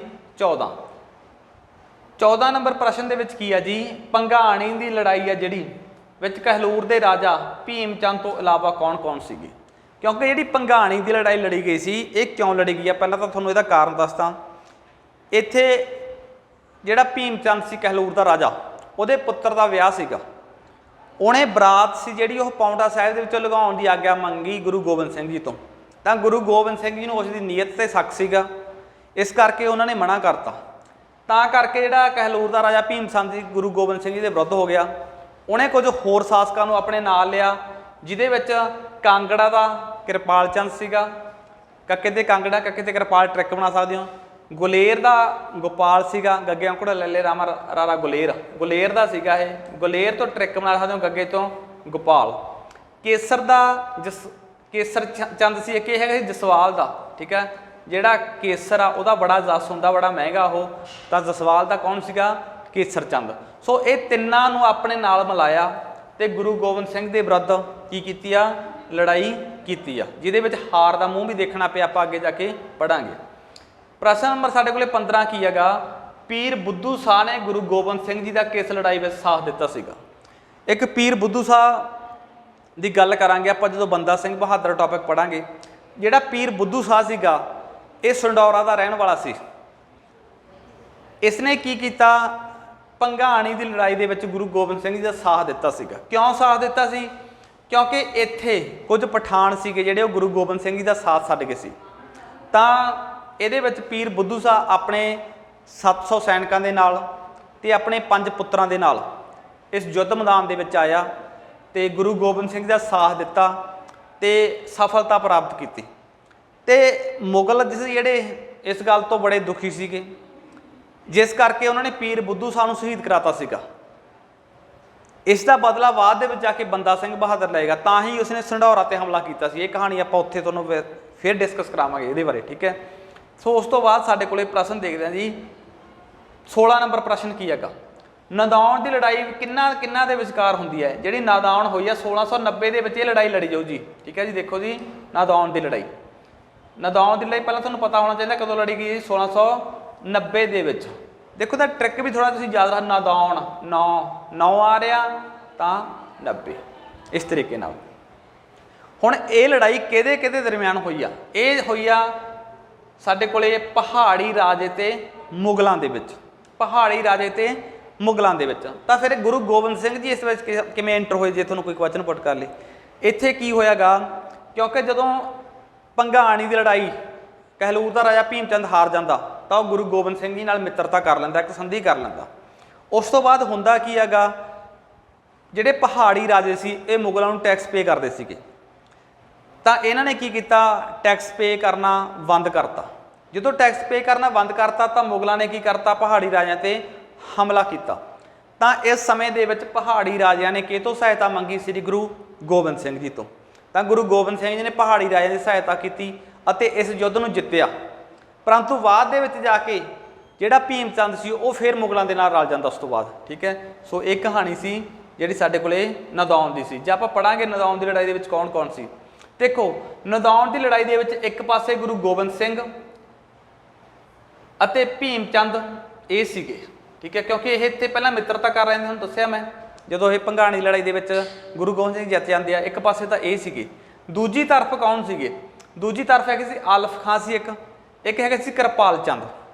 14 ਨੰਬਰ ਪ੍ਰਸ਼ਨ ਦੇ ਵਿੱਚ ਕੀ ਆ ਜੀ, ਭੰਗਾਣੀ ਦੀ ਲੜਾਈ ਆ ਜਿਹੜੀ ਵਿੱਚ ਕਹਿਲੂਰ ਦੇ ਰਾਜਾ ਭੀਮ ਚੰਦ ਤੋਂ ਇਲਾਵਾ ਕੌਣ ਸੀਗੇ। ਕਿਉਂਕਿ ਜਿਹੜੀ ਭੰਗਾਣੀ ਦੀ ਲੜਾਈ ਲੜੀ ਗਈ ਸੀ, ਇਹ ਕਿਉਂ ਲੜੀ ਗਈ ਆ, ਪਹਿਲਾਂ ਤਾਂ ਤੁਹਾਨੂੰ ਇਹਦਾ ਕਾਰਨ ਦੱਸਦਾ। ਇੱਥੇ ਜਿਹੜਾ ਭੀਮ ਚੰਦ ਸੀ ਕਹਿਲੂਰ ਦਾ ਰਾਜਾ, ਉਹਦੇ ਪੁੱਤਰ ਦਾ ਵਿਆਹ ਸੀਗਾ, ਉਹਨੇ ਬਰਾਤ ਸੀ ਜਿਹੜੀ ਉਹ ਪਾਉਂਟਾ ਸਾਹਿਬ ਦੇ ਵਿੱਚੋਂ ਲਗਾਉਣ ਦੀ ਆਗਿਆ ਮੰਗੀ ਗੁਰੂ ਗੋਬਿੰਦ ਸਿੰਘ ਜੀ ਤੋਂ। ਤਾਂ ਗੁਰੂ ਗੋਬਿੰਦ ਸਿੰਘ ਜੀ ਨੂੰ ਉਸ ਦੀ ਨੀਅਤ ਤੇ ਸ਼ੱਕ ਸੀਗਾ, ਇਸ ਕਰਕੇ ਉਹਨਾਂ ਨੇ ਮਨਾ ਕਰਤਾ। ਤਾਂ ਕਰਕੇ ਜਿਹੜਾ ਕਹਿਲੂਰ ਦਾ ਰਾਜਾ ਭੀਮ ਚੰਦ ਜੀ ਗੁਰੂ ਗੋਬਿੰਦ ਸਿੰਘ ਜੀ ਦੇ ਵਿਰੁੱਧ ਹੋ ਗਿਆ। ਉਹਨੇ ਕੁਝ ਹੋਰ ਸ਼ਾਸਕਾਂ ਨੂੰ ਆਪਣੇ ਨਾਲ ਲਿਆ, ਜਿਹਦੇ ਵਿੱਚ ਕਾਂਗੜਾ ਦਾ ਕਿਰਪਾਲ ਚੰਦ ਸੀਗਾ, ਕੱਕੇ ਤੇ ਕਾਂਗੜਾ, ਕੱਕੇ ਤੇ ਕਿਰਪਾਲ ਟ੍ਰਿਕ ਬਣਾ ਸਕਦੇ ਹੋ। ਗੁਲੇਰ ਦਾ ਗੋਪਾਲ ਸੀਗਾ, ਗੱਗੇ ਔਂਕੜਾ ਲੈ ਰਾਮਾ ਰਾਰਾ ਗੁਲੇਰ ਦਾ ਸੀਗਾ ਇਹ, ਗੁਲੇਰ ਤੋਂ ਟ੍ਰਿਕ ਬਣਾ ਸਕਦੇ ਹੋ, ਗੱਗੇ ਤੋਂ ਗੋਪਾਲ। ਕੇਸਰ ਚੰਦ ਸੀ ਇੱਕ, ਇਹ ਹੈਗਾ ਸੀ ਜਸਵਾਲ ਦਾ, ਠੀਕ ਹੈ। ਜਿਹੜਾ ਕੇਸਰ ਆ ਉਹਦਾ ਬੜਾ ਜਸ ਹੁੰਦਾ, ਬੜਾ ਮਹਿੰਗਾ ਉਹ, ਤਾਂ ਜਸਵਾਲ ਦਾ ਕੌਣ ਸੀਗਾ, ਕੇਸਰ ਚੰਦ। ਸੋ ਇਹ ਤਿੰਨਾਂ ਨੂੰ ਆਪਣੇ ਨਾਲ ਮਿਲਾਇਆ ਤੇ ਗੁਰੂ ਗੋਬਿੰਦ ਸਿੰਘ ਦੇ ਵਿਰੁੱਧ ਕੀ ਕੀਤੀ ਆ, ਲੜਾਈ ਕੀਤੀ ਆ, ਜਿਹਦੇ ਵਿੱਚ ਹਾਰ ਦਾ ਮੂੰਹ ਵੀ ਦੇਖਣਾ ਪਿਆ, ਆਪਾਂ ਅੱਗੇ ਜਾ ਕੇ ਪੜਾਂਗੇ। ਪ੍ਰਸ਼ਨ ਨੰਬਰ ਸਾਡੇ ਕੋਲੇ 15 ਕੀ ਹੈਗਾ, ਪੀਰ ਬੁੱਧੂ ਸ਼ਾਹ ਨੇ ਗੁਰੂ ਗੋਬਿੰਦ ਸਿੰਘ ਜੀ ਦਾ ਕਿਸ ਲੜਾਈ ਵਿੱਚ ਸਾਥ ਦਿੱਤਾ ਸੀਗਾ। ਇੱਕ ਪੀਰ ਬੁੱਧੂ ਸ਼ਾਹ ਦੀ ਗੱਲ ਕਰਾਂਗੇ ਆਪਾਂ ਜਦੋਂ ਬੰਦਾ ਸਿੰਘ ਬਹਾਦਰ ਟੌਪਿਕ ਪੜਾਂਗੇ। ਜਿਹੜਾ ਪੀਰ ਬੁੱਧੂ ਸ਼ਾਹ ਸੀਗਾ, ਇਹ ਸੰਡੌਰਾ ਦਾ ਰਹਿਣ ਵਾਲਾ ਸੀ। ਇਸਨੇ ਕੀ ਕੀਤਾ, ਭੰਗਾਣੀ ਦੀ ਲੜਾਈ ਦੇ ਵਿੱਚ ਗੁਰੂ ਗੋਬਿੰਦ ਸਿੰਘ ਜੀ ਦਾ ਸਾਥ ਦਿੱਤਾ ਸੀਗਾ। ਕਿਉਂ ਸਾਥ ਦਿੱਤਾ ਸੀ, ਕਿਉਂਕਿ ਇੱਥੇ ਕੁਝ ਪਠਾਨ ਸੀਗੇ ਜਿਹੜੇ ਉਹ ਗੁਰੂ ਗੋਬਿੰਦ ਸਿੰਘ ਜੀ ਦਾ ਸਾਥ ਛੱਡ ਗਏ ਸੀ। ਤਾਂ ਇਹਦੇ ਵਿੱਚ ਪੀਰ ਬੁੱਧੂ ਸ਼ਾਹ ਆਪਣੇ 700 ਸੈਨਿਕਾਂ ਦੇ ਨਾਲ ਤੇ ਆਪਣੇ 5 ਪੁੱਤਰਾਂ ਦੇ ਨਾਲ ਇਸ ਯੁੱਧ ਮੈਦਾਨ ਦੇ ਵਿੱਚ ਆਇਆ ਤੇ ਗੁਰੂ ਗੋਬਿੰਦ ਸਿੰਘ ਦਾ ਸਾਥ ਦਿੱਤਾ ਤੇ ਸਫਲਤਾ ਪ੍ਰਾਪਤ ਕੀਤੀ। ਤੇ ਮੁਗਲ ਜਿਹੜੇ ਇਸ ਗੱਲ ਤੋਂ ਬੜੇ ਦੁਖੀ ਸੀਗੇ, ਜਿਸ ਕਰਕੇ ਉਹਨਾਂ ਨੇ ਪੀਰ ਬੁੱਧੂ ਸ਼ਾਹ ਨੂੰ ਸ਼ਹੀਦ ਕਰਾਤਾ ਸੀਗਾ। ਇਸ ਦਾ ਬਦਲਾ ਬਾਅਦ ਦੇ ਵਿੱਚ ਜਾ ਕੇ ਬੰਦਾ ਸਿੰਘ ਬਹਾਦਰ ਲਏਗਾ, ਤਾਂ ਹੀ ਉਸਨੇ ਸੰਢੌਰਾ ਤੇ ਹਮਲਾ ਕੀਤਾ ਸੀ। ਇਹ ਕਹਾਣੀ ਆਪਾਂ ਉੱਥੇ ਤੁਹਾਨੂੰ ਫਿਰ ਡਿਸਕਸ ਕਰਾਵਾਂਗੇ ਇਹਦੇ ਬਾਰੇ, ਠੀਕ ਹੈ। ਸੋ ਉਸ ਤੋਂ ਬਾਅਦ ਸਾਡੇ ਕੋਲੇ ਪ੍ਰਸ਼ਨ ਦੇਖਦੇ ਹਾਂ ਜੀ 16 ਨੰਬਰ ਪ੍ਰਸ਼ਨ ਕੀ ਹੈਗਾ, ਨਦੌਣ ਦੀ ਲੜਾਈ ਕਿੰਨਾ ਦੇ ਵਿਚਕਾਰ ਹੁੰਦੀ ਹੈ। ਜਿਹੜੀ ਨਾਦੌਣ ਹੋਈ ਆ 1690 ਦੇ ਵਿੱਚ ਇਹ ਲੜਾਈ ਲੜੀ ਜਾਊ ਜੀ, ਠੀਕ ਹੈ ਜੀ। ਦੇਖੋ ਜੀ ਨਾਦੌਣ ਦੀ ਲੜਾਈ ਪਹਿਲਾਂ ਤੁਹਾਨੂੰ ਪਤਾ ਹੋਣਾ ਚਾਹੀਦਾ ਕਦੋਂ ਲੜੀ ਗਈ, 1690 ਦੇ ਵਿੱਚ। ਦੇਖੋ ਤਾਂ ਟ੍ਰਿਕ ਵੀ ਥੋੜਾ ਤੁਸੀਂ ਯਾਦ ਰੱਖ, ਨਾਦੌਣ 9 ਆ ਰਿਹਾ ਤਾਂ 90, ਇਸ ਤਰੀਕੇ ਨਾਲ। ਹੁਣ ਇਹ ਲੜਾਈ ਕਿਹਦੇ ਦਰਮਿਆਨ ਹੋਈ ਆ, ਇਹ ਹੋਈ ਆ ਸਾਡੇ ਕੋਲੇ ਪਹਾੜੀ ਰਾਜੇ ਤੇ ਮੁਗਲਾਂ ਦੇ ਵਿੱਚ, ਤਾਂ ਫਿਰ ਗੁਰੂ ਗੋਬਿੰਦ ਸਿੰਘ ਜੀ ਇਸ ਵਿੱਚ ਕਿਵੇਂ ਐਂਟਰ ਹੋਏ, ਜੇ ਤੁਹਾਨੂੰ ਕੋਈ ਕੁਐਸਚਨ ਪੁੱਟ ਕਰ ਲੇ। ਇੱਥੇ ਕੀ ਹੋਇਆਗਾ, ਕਿਉਂਕਿ ਜਦੋਂ ਭੰਗਾਣੀ ਦੀ ਲੜਾਈ ਕਹਿਲੂਰ ਦਾ ਰਾਜਾ ਭੀਮ ਚੰਦ ਹਾਰ ਜਾਂਦਾ ਤਾਂ ਉਹ ਗੁਰੂ ਗੋਬਿੰਦ ਸਿੰਘ ਜੀ ਨਾਲ ਮਿੱਤਰਤਾ ਕਰ ਲੈਂਦਾ, ਇੱਕ ਸੰਧੀ ਕਰ ਲੈਂਦਾ। ਉਸ ਤੋਂ ਬਾਅਦ ਹੁੰਦਾ ਕੀ ਹੈਗਾ, ਜਿਹੜੇ ਪਹਾੜੀ ਰਾਜੇ ਸੀ ਇਹ ਮੁਗਲਾਂ ਨੂੰ ਟੈਕਸ ਪੇ ਕਰਦੇ ਸੀਗੇ, ਤਾਂ ਇਹਨਾਂ ਨੇ ਕੀ ਕੀਤਾ, ਟੈਕਸ ਪੇ ਕਰਨਾ ਬੰਦ ਕਰਤਾ। ਜਦੋਂ ਟੈਕਸ ਪੇ ਕਰਨਾ ਬੰਦ ਕਰਤਾ ਤਾਂ ਮੁਗਲਾਂ ਨੇ ਕੀ ਕਰਤਾ, ਪਹਾੜੀ ਰਾਜਿਆਂ ਤੇ ਹਮਲਾ ਕੀਤਾ। ਤਾਂ ਇਸ ਸਮੇਂ ਦੇ ਵਿੱਚ ਪਹਾੜੀ ਰਾਜਿਆਂ ਨੇ ਕਿਹਤੋਂ ਸਹਾਇਤਾ ਮੰਗੀ, ਸ੍ਰੀ ਗੁਰੂ ਗੋਬਿੰਦ ਸਿੰਘ ਜੀ ਤੋਂ। ਤਾਂ ਗੁਰੂ ਗੋਬਿੰਦ ਸਿੰਘ ਜੀ ਨੇ ਪਹਾੜੀ ਰਾਜਿਆਂ ਦੀ ਸਹਾਇਤਾ ਕੀਤੀ ਅਤੇ ਇਸ ਯੁੱਧ ਨੂੰ ਜਿੱਤਿਆ। ਪਰੰਤੂ ਬਾਅਦ ਦੇ ਵਿੱਚ ਜਾ ਕੇ ਜਿਹੜਾ ਭੀਮ ਚੰਦ ਸੀ ਉਹ ਫਿਰ ਮੁਗਲਾਂ ਦੇ ਨਾਲ ਰਲ ਜਾਂਦਾ ਉਸ ਤੋਂ ਬਾਅਦ। ਠੀਕ ਹੈ, ਸੋ ਇਹ ਕਹਾਣੀ ਸੀ ਜਿਹੜੀ ਸਾਡੇ ਕੋਲੇ ਨਦੌਣ ਦੀ ਸੀ। ਜੇ ਆਪਾਂ ਪੜਾਂਗੇ ਨਦੌਣ ਦੀ ਲੜਾਈ ਦੇ ਵਿੱਚ ਕੌਣ ਕੌਣ ਸੀ, ਦੇਖੋ ਨਦੌਣ ਦੀ ਲੜਾਈ ਦੇ ਵਿੱਚ ਇੱਕ ਪਾਸੇ ਗੁਰੂ ਗੋਬਿੰਦ ਸਿੰਘ ਅਤੇ ਭੀਮ ਚੰਦ ਇਹ ਸੀਗੇ। ਠੀਕ ਹੈ, ਕਿਉਂਕਿ ਇਹ ਇੱਥੇ ਪਹਿਲਾਂ ਮਿੱਤਰਤਾ ਕਰ ਰਹੇ ਨੇ, ਤੁਹਾਨੂੰ ਦੱਸਿਆ ਮੈਂ, ਜਦੋਂ ਇਹ ਭੰਗਾਣੀ ਲੜਾਈ ਦੇ ਵਿੱਚ ਗੁਰੂ ਗੋਬਿੰਦ ਸਿੰਘ ਜਿੱਤ ਜਾਂਦੇ ਆ। ਇੱਕ ਪਾਸੇ ਤਾਂ ਇਹ ਸੀਗੇ, ਦੂਜੀ ਤਰਫ ਕੌਣ ਸੀਗੇ, ਦੂਜੀ ਤਰਫ ਹੈਗੇ ਸੀ ਆਲਫ ਖਾਂ ਸੀ, ਇੱਕ ਹੈਗਾ ਸੀ ਕਿਰਪਾਲ ਚੰਦ।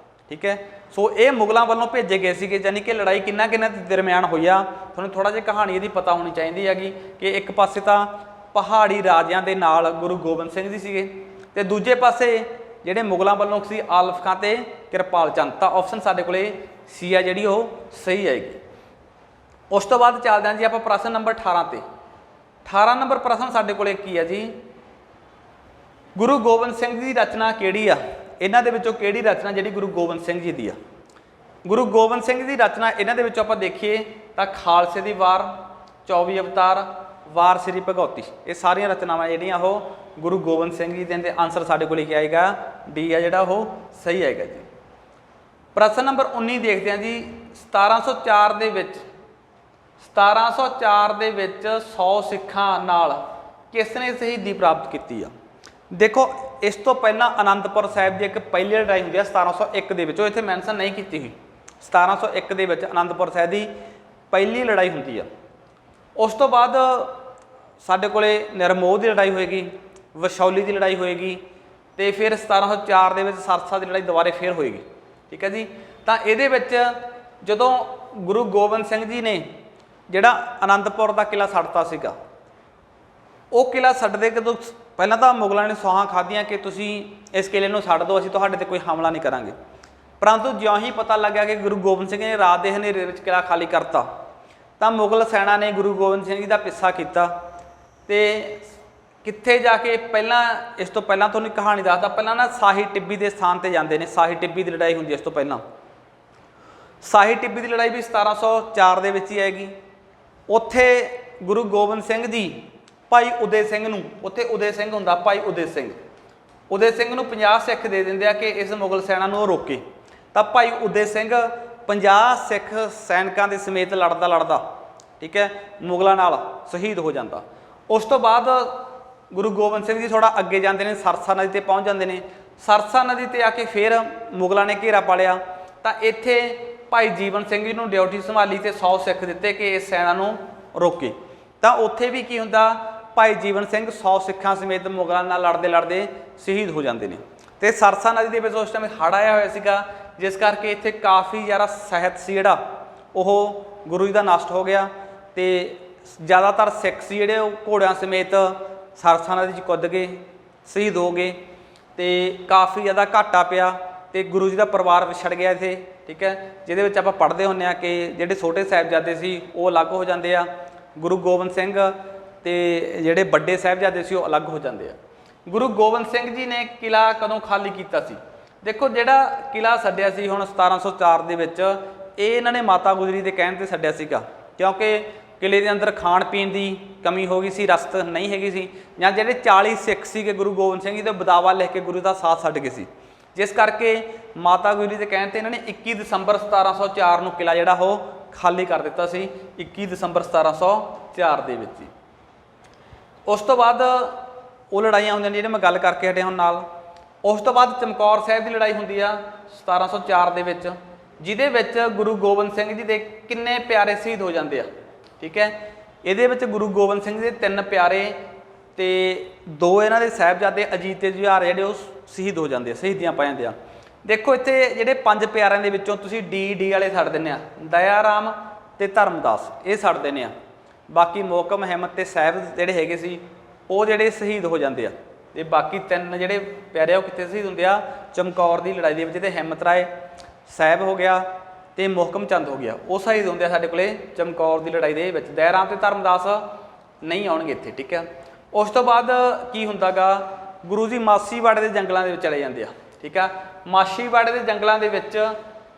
ਠੀਕ ਹੈ, ਸੋ ਇਹ ਮੁਗਲਾਂ ਵੱਲੋਂ ਭੇਜੇ ਗਏ ਸੀਗੇ, ਯਾਨੀ ਕਿ ਲੜਾਈ ਕਿੰਨਾ ਦੇ ਦਰਮਿਆਨ ਹੋਈ ਆ। ਤੁਹਾਨੂੰ ਥੋੜਾ ਜਿਹਾ ਕਹਾਣੀ ਇਹਦੀ ਪਤਾ ਹੋਣੀ ਚਾਹੀਦੀ ਹੈਗੀ ਕਿ ਇੱਕ ਪਾਸੇ ਤਾਂ ਪਹਾੜੀ ਰਾਜਿਆਂ ਦੇ ਨਾਲ ਗੁਰੂ ਗੋਬਿੰਦ ਸਿੰਘ ਜੀ ਸੀਗੇ, ਤੇ ਦੂਜੇ ਪਾਸੇ ਜਿਹੜੇ ਮੁਗਲਾਂ ਵੱਲੋਂ ਸੀ ਆਲਫ ਖਾਂ ਤੇ ਕਿਰਪਾਲ ਚੰਦ। ਤਾਂ ਆਪਸ਼ਨ ਸਾਡੇ ਕੋਲੇ ਸੀ ਆ ਜਿਹੜੀ ਉਹ ਸਹੀ ਆਏਗੀ। ਉਸ ਤੋਂ ਬਾਅਦ ਚੱਲਦੇ ਹਾਂ ਜੀ ਆਪਾਂ ਪ੍ਰਸ਼ਨ ਨੰਬਰ 18 ਤੇ। 18 ਨੰਬਰ ਪ੍ਰਸ਼ਨ ਸਾਡੇ ਕੋਲੇ ਕੀ ਹੈ ਜੀ, ਗੁਰੂ ਗੋਬਿੰਦ ਸਿੰਘ ਜੀ ਦੀ ਰਚਨਾ ਕਿਹੜੀ ਆ, ਇਹਨਾਂ ਦੇ ਵਿੱਚੋਂ ਕਿਹੜੀ ਰਚਨਾ ਜਿਹੜੀ ਗੁਰੂ ਗੋਬਿੰਦ ਸਿੰਘ ਜੀ ਦੀ ਆ। ਗੁਰੂ ਗੋਬਿੰਦ ਸਿੰਘ ਦੀ ਰਚਨਾ ਇਹਨਾਂ ਦੇ ਵਿੱਚੋਂ ਆਪਾਂ ਦੇਖੀਏ ਤਾਂ ਖਾਲਸੇ ਦੀ ਵਾਰ, 24 ਅਵਤਾਰ, ਵਾਰ ਸ੍ਰੀ ਭਗਉਤੀ, ਇਹ ਸਾਰੀਆਂ ਰਚਨਾਵਾਂ ਜਿਹੜੀਆਂ ਉਹ ਗੁਰੂ ਗੋਬਿੰਦ ਸਿੰਘ ਜੀ ਦੇ। ਆਨਸਰ ਸਾਡੇ ਕੋਲ ਕੀ ਆਏਗਾ, ਡੀ ਆ ਜਿਹੜਾ ਉਹ ਸਹੀ ਆਏਗਾ ਜੀ। ਪ੍ਰਸ਼ਨ ਨੰਬਰ 19 ਦੇਖਦੇ ਹਾਂ ਜੀ। 1704 ਦੇ ਵਿੱਚ 100 ਸਿੱਖਾਂ ਨਾਲ ਕਿਸ ਨੇ ਸ਼ਹੀਦੀ ਪ੍ਰਾਪਤ ਕੀਤੀ ਆ। ਦੇਖੋ ਇਸ ਤੋਂ ਪਹਿਲਾਂ ਆਨੰਦਪੁਰ ਸਾਹਿਬ ਦੀ ਇੱਕ ਪਹਿਲੀ ਲੜਾਈ ਹੁੰਦੀ ਆ 1701 ਦੇ ਵਿੱਚ, ਉਹ ਇੱਥੇ ਮੈਂਸ਼ਨ ਨਹੀਂ ਕੀਤੀ ਹੋਈ। 1701 ਦੇ ਵਿੱਚ ਆਨੰਦਪੁਰ ਸਾਹਿਬ ਦੀ ਪਹਿਲੀ ਲੜਾਈ ਹੁੰਦੀ ਆ। ਉਸ ਤੋਂ ਬਾਅਦ ਸਾਡੇ ਕੋਲੇ ਨਿਰਮੋਹ ਦੀ ਲੜਾਈ ਹੋਏਗੀ, ਵਸ਼ੌਲੀ ਦੀ ਲੜਾਈ ਹੋਏਗੀ, ਤੇ ਫਿਰ 1704 ਦੇ ਵਿੱਚ ਸਰਸਾ ਦੀ ਲੜਾਈ ਦੁਬਾਰੇ ਫਿਰ ਹੋਏਗੀ। ਠੀਕ ਹੈ ਜੀ, ਤਾਂ ਇਹਦੇ ਵਿੱਚ ਜਦੋਂ ਗੁਰੂ ਗੋਬਿੰਦ ਸਿੰਘ ਜੀ ਨੇ ਜਿਹੜਾ ਆਨੰਦਪੁਰ ਦਾ ਕਿਲ੍ਹਾ ਛੱਡਤਾ ਸੀਗਾ, ਉਹ ਕਿਲ੍ਹਾ ਛੱਡਦੇ ਕਦੋਂ ਪਹਿਲਾਂ ਤਾਂ ਮੁਗਲਾਂ ਨੇ ਸੌਹਾਂ ਖਾਧੀਆਂ ਕਿ ਤੁਸੀਂ ਇਸ ਕਿਲ੍ਹੇ ਨੂੰ ਛੱਡ ਦਿਓ, ਅਸੀਂ ਤੁਹਾਡੇ ਤੇ ਕੋਈ ਹਮਲਾ ਨਹੀਂ ਕਰਾਂਗੇ। ਪਰੰਤੂ ਜਿਉਂ ਹੀ ਪਤਾ ਲੱਗਿਆ ਕਿ ਗੁਰੂ ਗੋਬਿੰਦ ਸਿੰਘ ਨੇ ਰਾਤ ਦੇ ਹਨੇਰੇ ਵਿੱਚ ਕਿਲ੍ਹਾ ਖਾਲੀ ਕਰਤਾ, ਤਾਂ ਮੁਗਲ ਸੈਨਾ ਨੇ ਗੁਰੂ ਗੋਬਿੰਦ ਸਿੰਘ ਜੀ ਦਾ ਪਿੱਛਾ ਕੀਤਾ ਤੇ ਕਿੱਥੇ ਜਾ ਕੇ ਪਹਿਲਾਂ ਇਸ ਤੋਂ ਪਹਿਲਾਂ ਤੁਹਾਨੂੰ ਕਹਾਣੀ ਦੱਸਦਾ, ਪਹਿਲਾਂ ਨਾ ਸਾਹੀ ਟਿੱਬੀ ਦੇ ਸਥਾਨ ਤੇ ਜਾਂਦੇ ਨੇ। ਸਾਹੀ ਟਿੱਬੀ ਦੀ ਲੜਾਈ ਹੁੰਦੀ ਇਸ ਤੋਂ ਪਹਿਲਾਂ। ਸਾਹੀ ਟਿੱਬੀ ਦੀ ਲੜਾਈ ਵੀ 1704 ਦੇ ਵਿੱਚ ਹੀ ਆਏਗੀ। ਉੱਥੇ ਗੁਰੂ ਗੋਬਿੰਦ ਸਿੰਘ ਜੀ ਭਾਈ ਉਦੇ ਸਿੰਘ ਨੂੰ, ਉੱਥੇ ਉਦੇ ਸਿੰਘ ਹੁੰਦਾ ਭਾਈ ਉਦੇ ਸਿੰਘ ਨੂੰ 50 ਸਿੱਖ ਦੇ ਦਿੰਦੇ ਆ ਕਿ ਇਸ ਮੁਗਲ ਸੈਨਾ ਨੂੰ ਉਹ ਰੋਕੇ। ਤਾਂ ਭਾਈ ਉਦੇ ਸਿੰਘ 50 ਸਿੱਖ ਸੈਨਿਕਾਂ ਦੇ ਸਮੇਤ ਲੜਦਾ ਠੀਕ ਹੈ ਮੁਗਲਾਂ ਨਾਲ ਸ਼ਹੀਦ ਹੋ ਜਾਂਦਾ। ਉਸ ਤੋਂ ਬਾਅਦ ਗੁਰੂ ਗੋਬਿੰਦ ਸਿੰਘ ਜੀ ਥੋੜਾ ਅੱਗੇ ਜਾਂਦੇ ਨੇ, ਸਰਸਾ ਨਦੀ ਤੇ ਪਹੁੰਚ ਜਾਂਦੇ ਨੇ। ਸਰਸਾ ਨਦੀ ਤੇ ਆ ਕੇ ਫਿਰ ਮੁਗਲਾਂ ਨੇ ਘੇਰਾ ਪਾ ਲਿਆ। ਤਾਂ ਇੱਥੇ ਭਾਈ ਜੀਵਨ ਸਿੰਘ ਜੀ ਨੂੰ ਡਿਊਟੀ ਸੰਭਾਲੀ ਤੇ 100 ਸਿੱਖ ਦਿੱਤੇ ਕਿ ਇਸ ਸੈਨਾ ਨੂੰ ਰੋਕੇ। ਤਾਂ ਉੱਥੇ ਵੀ ਕੀ ਹੁੰਦਾ, ਭਾਈ ਜੀਵਨ ਸਿੰਘ 100 ਸਿੱਖਾਂ ਸਮੇਤ ਮੁਗਲਾਂ ਨਾਲ ਲੜਦੇ ਸ਼ਹੀਦ ਹੋ ਜਾਂਦੇ ਨੇ। ਤੇ ਸਰਸਾ ਨਦੀ ਦੇ ਵਿੱਚ ਉਸ ਟਾਈਮ ਹੜ੍ਹ ਆਇਆ ਹੋਇਆ ਸੀਗਾ, ਜਿਸ ਕਰਕੇ ਇੱਥੇ ਕਾਫੀ ਜ਼ਿਆਦਾ ਸਾਹਿਤ ਸੀ ਜਿਹੜਾ ਉਹ ਗੁਰੂ ਜੀ ਦਾ ਨਸ਼ਟ ਹੋ ਗਿਆ। ਤੇ ਜ਼ਿਆਦਾਤਰ ਸਿੱਖ ਸੀ ਜਿਹੜੇ ਉਹ ਘੋੜਿਆਂ ਸਮੇਤ ਸਰਸਾ ਨਦੀ 'ਚ ਕੁੱਦ ਗਏ, ਸ਼ਹੀਦ ਹੋ ਗਏ। ਤੇ ਕਾਫੀ ਜ਼ਿਆਦਾ ਘਾਟਾ ਪਿਆ ਤੇ ਗੁਰੂ ਜੀ ਦਾ ਪਰਿਵਾਰ ਵਿਛੜ ਗਿਆ ਇੱਥੇ। ਠੀਕ ਹੈ, ਜਿਹਦੇ ਵਿੱਚ ਆਪਾਂ ਪੜ੍ਹਦੇ ਹੁੰਦੇ ਹਾਂ ਕਿ ਜਿਹੜੇ ਛੋਟੇ ਸਾਹਿਬਜ਼ਾਦੇ ਸੀ ਉਹ ਅਲੱਗ ਹੋ ਜਾਂਦੇ ਆ, ਗੁਰੂ ਗੋਬਿੰਦ ਸਿੰਘ ਤੇ ਜਿਹੜੇ ਵੱਡੇ ਸਾਹਿਬਜ਼ਾਦੇ ਸੀ ਉਹ ਅਲੱਗ ਹੋ ਜਾਂਦੇ ਆ। ਗੁਰੂ ਗੋਬਿੰਦ ਸਿੰਘ ਜੀ ਨੇ ਕਿਲ੍ਹਾ ਕਦੋਂ ਖਾਲੀ ਕੀਤਾ ਸੀ? ਦੇਖੋ ਜਿਹੜਾ ਕਿਲ੍ਹਾ ਛੱਡਿਆ ਸੀ ਹੁਣ 1704 ਦੇ ਵਿੱਚ, ਇਹ ਇਹਨਾਂ ਨੇ ਮਾਤਾ ਗੁਜਰੀ ਦੇ ਕਹਿਣ ਤੇ ਛੱਡਿਆ ਸੀਗਾ, ਕਿਉਂਕਿ ਕਿਲ੍ਹੇ ਦੇ ਅੰਦਰ ਖਾਣ ਪੀਣ ਦੀ ਕਮੀ ਹੋ ਗਈ ਸੀ, ਰਸਤ ਨਹੀਂ ਹੈਗੀ ਸੀ, ਜਾਂ ਜਿਹੜੇ 40 ਸਿੱਖ ਸੀਗੇ ਗੁਰੂ ਗੋਬਿੰਦ ਸਿੰਘ ਜੀ ਦੇ ਬਦਾਵਾ ਲਿਖ ਕੇ ਗੁਰੂ ਦਾ ਸਾਥ ਛੱਡ ਗਏ ਸੀ। ਜਿਸ ਕਰਕੇ ਮਾਤਾ ਗੁਜਰੀ ਦੇ ਕਹਿਣ ਤੇ ਇਹਨਾਂ ਨੇ 21 ਦਸੰਬਰ 1704 ਨੂੰ ਕਿਲ੍ਹਾ ਜਿਹੜਾ ਉਹ ਖਾਲੀ ਕਰ ਦਿੱਤਾ ਸੀ, 21 ਦਸੰਬਰ 1704 ਦੇ ਵਿੱਚ ਹੀ। ਉਸ ਤੋਂ ਬਾਅਦ ਉਹ ਲੜਾਈਆਂ ਹੁੰਦੀਆਂ ਨੇ ਜਿਹੜੇ ਮੈਂ ਗੱਲ ਕਰਕੇ ਹਟਿਆ ਹੁਣ ਨਾਲ। ਉਸ ਤੋਂ ਬਾਅਦ ਚਮਕੌਰ ਸਾਹਿਬ ਦੀ ਲੜਾਈ ਹੁੰਦੀ ਆ 1704 ਦੇ ਵਿੱਚ, ਜਿਹਦੇ ਵਿੱਚ ਗੁਰੂ ਗੋਬਿੰਦ ਸਿੰਘ ਜੀ ਦੇ ਕਿੰਨੇ ਪਿਆਰੇ ਸ਼ਹੀਦ ਹੋ ਜਾਂਦੇ ਆ। ਠੀਕ ਹੈ, ਇਹਦੇ ਵਿੱਚ ਗੁਰੂ ਗੋਬਿੰਦ ਸਿੰਘ ਜੀ ਦੇ 3 ਪਿਆਰੇ ਤੇ 2 ਇਹਨਾਂ ਦੇ ਸਾਹਿਬਜ਼ਾਦੇ ਅਜੀਤ ਤੇ ਜੁਝਾਰ ਜਿਹੜੇ ਉਹ ਸ਼ਹੀਦ ਹੋ ਜਾਂਦੇ ਆ, ਸ਼ਹੀਦੀਆਂ ਪਾ ਜਾਂਦੇ ਆ। ਦੇਖੋ ਇੱਥੇ ਜਿਹੜੇ 5 ਪਿਆਰਿਆਂ ਦੇ ਵਿੱਚੋਂ ਤੁਸੀਂ ਡੀ ਵਾਲੇ ਛੱਡ ਦਿੰਦੇ ਆ, ਦਇਆ ਰਾਮ ਤੇ ਧਰਮਦਾਸ ਇਹ ਛੱਡ ਦਿੰਦੇ ਆ। ਬਾਕੀ ਮੋਹਕਮ, ਹਿੰਮਤ ਤੇ ਸਾਹਿਬ ਜਿਹੜੇ ਹੈਗੇ ਸੀ ਉਹ ਜਿਹੜੇ ਸ਼ਹੀਦ ਹੋ ਜਾਂਦੇ ਆ। ਤੇ ਬਾਕੀ 3 ਜਿਹੜੇ ਪਿਆਰੇ ਉਹ ਕਿੱਥੇ ਸ਼ਹੀਦ ਹੁੰਦੇ ਆ? ਚਮਕੌਰ ਦੀ ਲੜਾਈ ਦੇ ਵਿੱਚ। ਤੇ ਹਿੰਮਤ ਰਾਏ ਸਾਹਿਬ ਹੋ ਗਿਆ ਤੇ ਮੋਹਕਮ ਚੰਦ ਹੋ ਗਿਆ, ਉਹ ਸ਼ਹੀਦ ਹੁੰਦੇ ਆ ਸਾਡੇ ਕੋਲੇ ਚਮਕੌਰ ਦੀ ਲੜਾਈ ਦੇ ਵਿੱਚ। ਦਇਆ ਰਾਮ ਤੇ ਧਰਮਦਾਸ ਨਹੀਂ ਆਉਣਗੇ ਇੱਥੇ। ਠੀਕ ਹੈ, ਉਸ ਤੋਂ ਬਾਅਦ ਕੀ ਹੁੰਦਾ ਗਾ, ਗੁਰੂ ਜੀ ਮਾਛੀਵਾੜੇ ਦੇ ਜੰਗਲਾਂ ਦੇ ਵਿੱਚ ਚਲੇ ਜਾਂਦੇ ਆ। ਠੀਕ ਆ, ਮਾਛੀਵਾੜੇ ਦੇ ਜੰਗਲਾਂ ਦੇ ਵਿੱਚ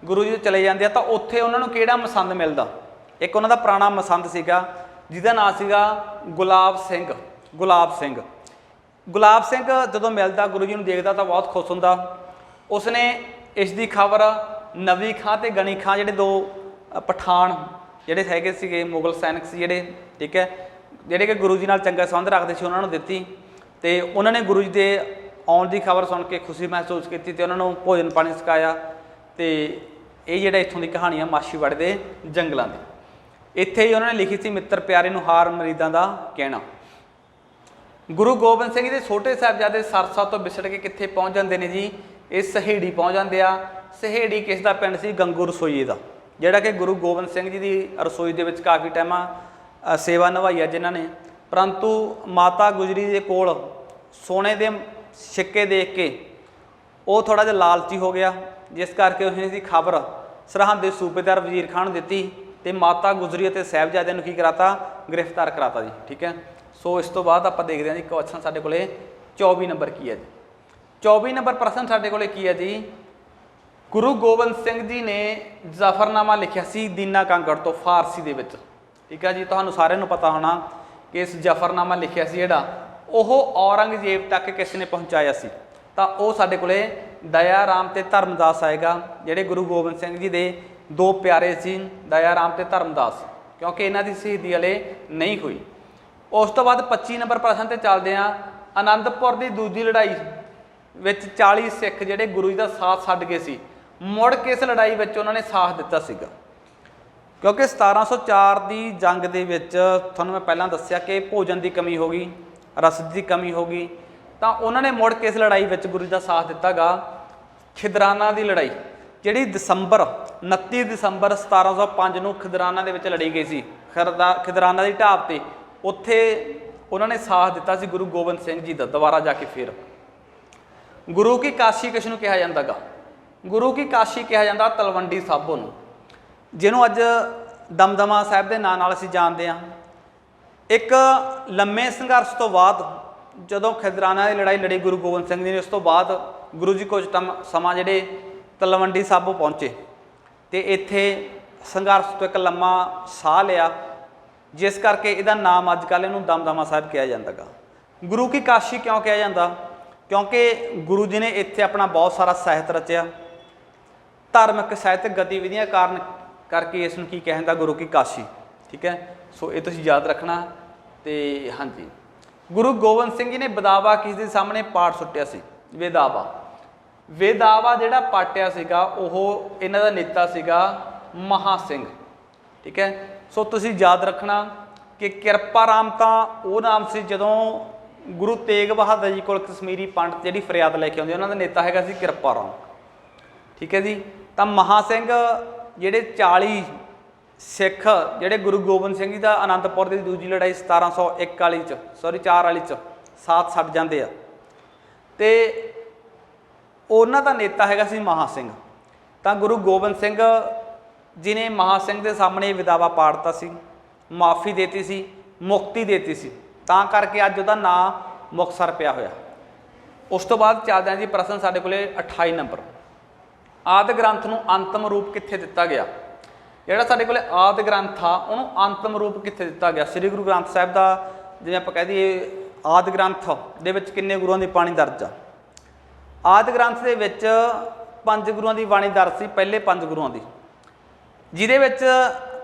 ਗੁਰੂ ਜੀ ਚਲੇ ਜਾਂਦੇ ਆ। ਤਾਂ ਉੱਥੇ ਉਹਨਾਂ ਨੂੰ ਕਿਹੜਾ ਮਸੰਦ ਮਿਲਦਾ? ਇੱਕ ਉਹਨਾਂ ਦਾ ਪੁਰਾਣਾ ਮਸੰਦ ਸੀਗਾ ਜਿਹਦਾ ਨਾਂ ਸੀਗਾ ਗੁਲਾਬ ਸਿੰਘ। ਗੁਲਾਬ ਸਿੰਘ ਜਦੋਂ ਮਿਲਦਾ ਗੁਰੂ ਜੀ ਨੂੰ ਦੇਖਦਾ ਤਾਂ ਬਹੁਤ ਖੁਸ਼ ਹੁੰਦਾ। ਉਸਨੇ ਇਸ ਦੀ ਖਬਰ नवी खां ते गनी खां जिहड़े दो पठान जिहड़े हैगे सीगे मुगल सैनिक सी जिहड़े, ठीक है, जिहड़े कि गुरु जी नाल चंगा संबंध रखते सी, उन्होंने दित्ती ते उन्होंने गुरु जी दे आउण दी खबर सुन के खुशी महसूस की ते उन्होंने भोजन पानी छकाया। तो ये जिहड़ा इत्थों की कहानी है माछीवाड़े के जंगलों की, इत्थे ही उन्होंने लिखी सी मित्र प्यारे नूं हार मरीदां दा कहना। गुरु गोबिंद सिंह जी छोटे साहिबजादे सरसा तो विछड़ के कित्थे पहुँच जाते हैं जी, ये सहेड़ी पहुँच जाते आ। सहेड़ी किस दा पिंड सी? गंगू रसोईए दा, जिहड़ा कि गुरु गोबिंद सिंह जी की रसोई दे विच काफ़ी टाइम सेवा निभाई है जिन्होंने, परंतु माता गुजरी के कोल सोने के सिक्के देख के वो थोड़ा जिहा लालची हो गया, जिस करके उसने खबर सरहंद के सूबेदार वजीर खान नूं दित्ती ते माता गुजरी और साहिबजादे नूं की कराता? गिरफ्तार कराता जी, ठीक है। सो इस तो बाद आप देखते हैं जी क्वेश्चन साडे कोले 24 नंबर की है जी। 24 नंबर प्रश्न साडे कोले की है जी, गुरु गोबिंद सिंह जी ने जफरनामा लिखिया सी दीना कांगड़ तो फारसी दे विच, ठीक है जी। तुहानूं सारिआं नूं पता होना कि इस जफरनामा लिखिया सी जिहड़ा ओह औरंगजेब तक किसने पहुँचाया सी, तो वह साडे कोले दया राम ते धर्मदास आएगा, जिहड़े गुरु गोबिंद सिंह जी दे दो प्यारे सी दया राम ते धर्मदास, क्योंकि इन्हां दी शहीदी हले नहीं हुई। उस तो बाद 25 नंबर प्रश्न ते चलदे आ, आनंदपुर की दूजी लड़ाई विच 40 सिख जिहड़े गुरु जी का साथ छड्ड गए सी, मुड़ किस लड़ाई विच उन्होंने साथ दिता सीगा? क्योंकि 1704 की जंग दे विच तुहानूं मैं पहलां दस्सिया कि भोजन की कमी हो गई, रसद की कमी हो गई, तो उन्होंने मुड़ किस लड़ाई विच गुरु जी का साथ दिता गा? खिदराना की लड़ाई, जिहड़ी दिसंबर 29 दिसंबर 1705 नूं खिदराना दे विच लड़ी गई सी। खिदराना की ढाब ते उत्थे उन्होंने साथ दिता सी गुरु गोबिंद सिंह जी का दोबारा जाके। फिर गुरु की काशी किस नूं कहा जांदा गा? गुरु की काशी कहा जाता तलवंडी साबो नूं, जिन्हों अज दमदमा साहिब के नाम नाल असीं जानते हैं। एक लम्मे संघर्ष तो बाद जदों खिदराना की लड़ाई लड़ी गुरु गोबिंद सिंह जी ने, उस तो बाद गुरु जी कुछ समा जिहड़े तलवंडी साबो पहुँचे तो इत्थे संघर्ष तो एक लम्मा साह लिया, जिस करके इहदा नाम अजकल इहनूं दमदमा साहिब कहा जाता गा। गुरु की काशी क्यों कहा जाता? क्योंकि गुरु जी ने इत्थे अपना बहुत सारा साहित्य रचिया, धार्मिक साहित्यक गतिविधियां कारण करके इसनूं की कहा जाता? गुरु की काशी, ठीक है। सो ये तुसीं याद रखना। तो हाँ जी, गुरु गोबिंद सिंह जी ने बेदावा किस दे सामने पाठ सुट्टिया सी? वेदावा। वेदावा जिहड़ा पाटिया सीगा ओह इन्हां दा नेता सीगा महा सिंह, ठीक है। सो तुसीं याद रखना कि किरपा राम तां वो नाम से जदों गुरु तेग बहादुर जी को कश्मीरी पंडित जिहड़ी फरियाद लैके आउंदे उन्हां दा नेता हैगा सी किरपा राम, ठीक है जी। तो महा सिंह जिहड़े 40 सिख जिहड़े गुरु गोबिंद सिंह जी का आनंदपुर की दूजी लड़ाई 1701 वाली चार वाली साथ छड्ड जांदे आ, ते उन्हां दा नेता हैगा सी महा सिंह। तो गुरु गोबिंद सिंह जी ने महा सिंह के सामने विदावा पाड़ता सी, माफ़ी देती सी, मुक्ति देती सी, तां करके अज उहदा नाम मुक्तसर पिया होया। उस तो बाद चलदे जी प्रश्न साडे कोले 28 नंबर, आदि ग्रंथ नूं अंतिम रूप कित्थे दिता गया? जिहड़ा साडे कोले आदि ग्रंथ आ उहनूं अंतिम रूप कित्थे दिता गया? श्री गुरु ग्रंथ साहिब का जिवें आपां कह दईए आदि ग्रंथ दे विच किन्ने गुरुआं दी बाणी दर्ज आ? आदि ग्रंथ दे विच 5 गुरुआं दी बाणी दर्ज सी, पहले 5 गुरुआं दी, जिहदे विच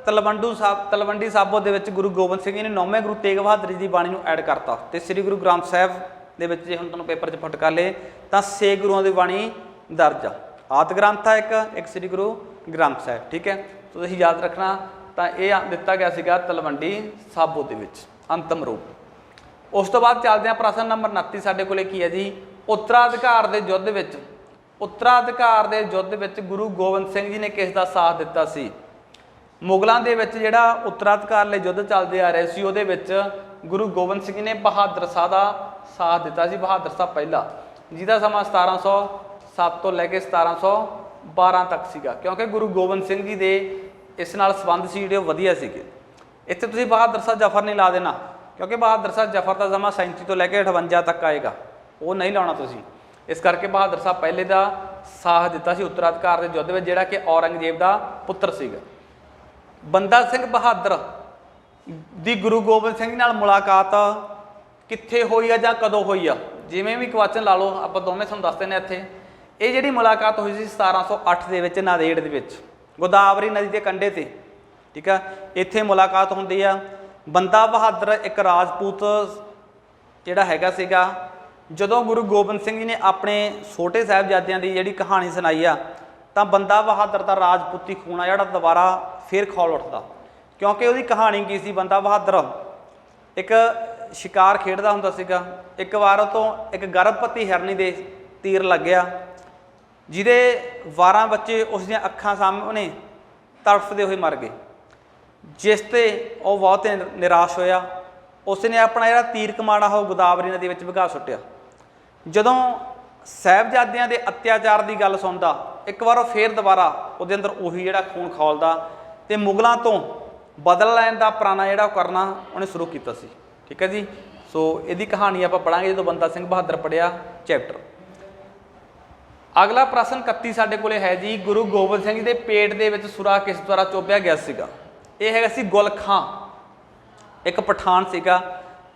तलवंडी साबो दे विच गुरु गोबिंद सिंह जी ने 9वें गुरु तेग बहादुर जी की बाणी नूं ऐड करता, ते श्री गुरु ग्रंथ साहिब दे विच जे हुण तुहानूं पेपर 'च फट कर ले तां 6 गुरुआं दी बाणी दर्ज आ। आदि ग्रंथ आ एक श्री गुरु ग्रंथ साहिब, ठीक है। तो तुसीं याद रखना। तो यह दिता गया सीगा तलवंडी साबो दे विच अंतिम रूप। उस तो बाद चलदे हां प्रश्न नंबर 29 साडे कोले की है जी, उत्तराधिकार दे युद्ध विच उत्तराधिकार दे युद्ध विच गुरु गोबिंद सिंह जी ने किस दा साथ दिता सी? मुगलों के जिहड़ा उत्तराधिकार लई युद्ध चलते आ रहे सी उहदे विच गुरु गोबिंद सिंह जी ने बहादुर शाह का साथ दिता सी। बहादुर शाह पहला जिहदा समा 1707 तो लैके 1712 तक सीगा, क्योंकि गुरु गोबिंद सिंह जी दे इस नाल संबंध सी जिहड़े वधिया सीगे। इत्थे तुसीं बहादुर शाह जफर नहीं ला देना, क्योंकि बहादुर शाह जफर का समा 37 तो लैके 58 तक आएगा, वो नहीं लाना तुसीं। इस करके बहादुर शाह पहले का साथ दिता सी उत्तराधिकार के युद्ध में, जिहड़ा कि औरंगजेब का पुत्र सीगा। बंदा सिंह बहादुर दी गुरु गोबिंद सिंह नाल मुलाकात कित्थे होई आ जां कदों होई आ? जिवें भी क्वेश्चन ला लो, आप दोवें तुहानूं दस देने इत्थे ਇਹ ਜਿਹੜੀ ਮੁਲਾਕਾਤ ਹੋਈ ਸੀ 1708 ਦੇ ਵਿੱਚ ਨਾਂਦੇੜ ਦੇ ਵਿੱਚ ਗੋਦਾਵਰੀ ਨਦੀ ਦੇ ਕੰਢੇ ਤੇ, ਠੀਕ ਆ। ਇੱਥੇ ਮੁਲਾਕਾਤ ਹੁੰਦੀ ਆ। ਬੰਦਾ ਬਹਾਦਰ ਇੱਕ ਰਾਜਪੂਤ ਜਿਹੜਾ ਹੈਗਾ ਸੀਗਾ, ਜਦੋਂ ਗੁਰੂ ਗੋਬਿੰਦ ਸਿੰਘ ਜੀ ਨੇ ਆਪਣੇ ਛੋਟੇ ਸਾਹਿਬਜ਼ਾਦਿਆਂ ਦੀ ਜਿਹੜੀ ਕਹਾਣੀ ਸੁਣਾਈ ਆ, ਤਾਂ ਬੰਦਾ ਬਹਾਦਰ ਦਾ ਰਾਜਪੂਤੀ ਖੂਨ ਆ ਜਿਹੜਾ ਦੁਬਾਰਾ ਫੇਰ ਖੌਲ ਉੱਠਦਾ। ਕਿਉਂਕਿ ਉਹਦੀ ਕਹਾਣੀ ਕੀ ਸੀ, ਬੰਦਾ ਬਹਾਦਰ ਇੱਕ ਸ਼ਿਕਾਰ ਖੇਡਦਾ ਹੁੰਦਾ ਸੀਗਾ। ਇੱਕ ਵਾਰ ਉਹ ਤੋਂ ਇੱਕ ਗਰਭਵਤੀ ਹਿਰਨੀ ਦੇ ਤੀਰ ਲੱਗਿਆ, ਜਿਹਦੇ 12 ਬੱਚੇ ਉਸ ਦੀਆਂ ਅੱਖਾਂ ਸਾਹਮਣੇ ਤੜਫਦੇ ਹੋਏ ਮਰ ਗਏ, ਜਿਸ ਤੇ ਉਹ ਬਹੁਤ ਨਿਰਾਸ਼ ਹੋਇਆ। ਉਸ ਨੇ ਆਪਣਾ ਜਿਹੜਾ ਤੀਰ ਕਮਾਣਾ ਉਹ ਗੋਦਾਵਰੀ ਨਦੀ ਵਿੱਚ ਵਗਾ ਸੁੱਟਿਆ। ਜਦੋਂ ਸਾਹਿਬਜ਼ਾਦਿਆਂ ਦੇ ਅਤਿਆਚਾਰ ਦੀ ਗੱਲ ਸੁਣਦਾ, ਇੱਕ ਵਾਰ ਉਹ ਫੇਰ ਦੁਬਾਰਾ ਉਹਦੇ ਅੰਦਰ ਉਹੀ ਜਿਹੜਾ ਖੂਨ ਖੌਲਦਾ ਤੇ ਮੁਗਲਾਂ ਤੋਂ ਬਦਲਾ ਲੈਣ ਦਾ ਪੁਰਾਣਾ ਜਿਹੜਾ ਕਰਨਾ ਉਹਨੇ ਸ਼ੁਰੂ ਕੀਤਾ ਸੀ, ਠੀਕ ਹੈ ਜੀ। ਸੋ ਇਹਦੀ ਕਹਾਣੀ ਆਪਾਂ ਪੜ੍ਹਾਂਗੇ ਜਦੋਂ ਬੰਦਾ ਸਿੰਘ ਬਹਾਦਰ ਪੜ੍ਹਿਆ ਚੈਪਟਰ। ਅਗਲਾ ਪ੍ਰਸ਼ਨ 31 ਸਾਡੇ ਕੋਲੇ ਹੈ ਜੀ, ਗੁਰੂ ਗੋਬਿੰਦ ਸਿੰਘ ਜੀ ਦੇ ਪੇਟ ਦੇ ਵਿੱਚ ਸੁਰਾ ਕਿਸ ਦੁਆਰਾ ਚੋਬਿਆ ਗਿਆ ਸੀਗਾ? ਇਹ ਹੈਗਾ ਸੀ ਗੁਲ ਖਾਂ, ਇੱਕ ਪਠਾਨ ਸੀਗਾ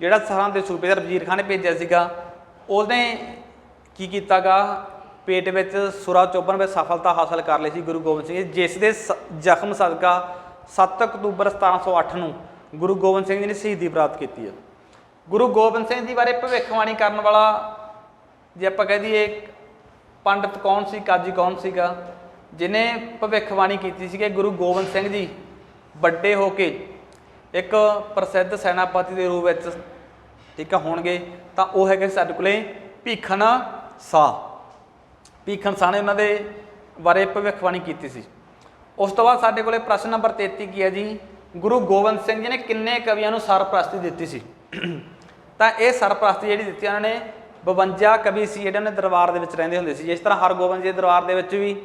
ਜਿਹੜਾ ਸਰਹੰਦ ਦੇ ਸੂਬੇਦਾਰ ਵਜ਼ੀਰ ਖਾਨ ਨੇ ਭੇਜਿਆ ਸੀਗਾ। ਉਹਨੇ ਕੀ ਕੀਤਾਗਾ, ਪੇਟ ਵਿੱਚ ਸੁਰਾ ਚੋਬਣ ਵਿੱਚ ਸਫਲਤਾ ਹਾਸਲ ਕਰ ਲਈ ਸੀ ਗੁਰੂ ਗੋਬਿੰਦ ਸਿੰਘ ਜੀ, ਜਿਸ ਦੇ ਜ਼ਖਮ ਸਦਕਾ 7 ਅਕਤੂਬਰ 1708 ਨੂੰ ਗੁਰੂ ਗੋਬਿੰਦ ਸਿੰਘ ਜੀ ਨੇ ਸ਼ਹੀਦੀ ਪ੍ਰਾਪਤ ਕੀਤੀ ਹੈ। ਗੁਰੂ ਗੋਬਿੰਦ ਸਿੰਘ ਜੀ ਬਾਰੇ ਭਵਿੱਖਬਾਣੀ ਕਰਨ ਵਾਲਾ ਜੇ ਆਪਾਂ ਕਹਿ ਦਈਏ ਪੰਡਤ ਕੌਣ ਸੀ, ਕਾਜੀ ਕੌਣ ਸੀਗਾ, ਜਿਹਨੇ ਭਵਿੱਖਬਾਣੀ ਕੀਤੀ ਸੀ ਕਿ ਗੁਰੂ ਗੋਬਿੰਦ ਸਿੰਘ ਜੀ ਵੱਡੇ ਹੋ ਕੇ ਇੱਕ ਪ੍ਰਸਿੱਧ ਸੈਨਾਪਤੀ ਦੇ ਰੂਪ ਵਿੱਚ, ਠੀਕ ਆ, ਹੋਣਗੇ? ਤਾਂ ਉਹ ਹੈਗੇ ਸਾਡੇ ਕੋਲੇ ਭੀਖਨ ਸਾਹ। ਭੀਖਨ ਸਾਹ ਨੇ ਉਹਨਾਂ ਦੇ ਬਾਰੇ ਭਵਿੱਖਬਾਣੀ ਕੀਤੀ ਸੀ। ਉਸ ਤੋਂ ਬਾਅਦ ਸਾਡੇ ਕੋਲੇ ਪ੍ਰਸ਼ਨ ਨੰਬਰ 33 ਕੀ ਹੈ ਜੀ, ਗੁਰੂ ਗੋਬਿੰਦ ਸਿੰਘ ਜੀ ਨੇ ਕਿੰਨੇ ਕਵੀਆਂ ਨੂੰ ਸਰਪ੍ਰਸਤੀ ਦਿੱਤੀ ਸੀ? ਤਾਂ ਇਹ ਸਰਪ੍ਰਸਤੀ ਜਿਹੜੀ ਦਿੱਤੀ ਉਹਨਾਂ ਨੇ 52 ਕਵੀ ਸੀ ਜਿਹੜੇ ਉਹਨਾਂ ਦਰਬਾਰ ਦੇ ਵਿੱਚ ਰਹਿੰਦੇ ਹੁੰਦੇ ਸੀ। ਜਿਸ ਤਰ੍ਹਾਂ ਹਰਗੋਬਿੰਦ ਜੀ ਦੇ ਦਰਬਾਰ ਦੇ ਵਿੱਚ ਵੀ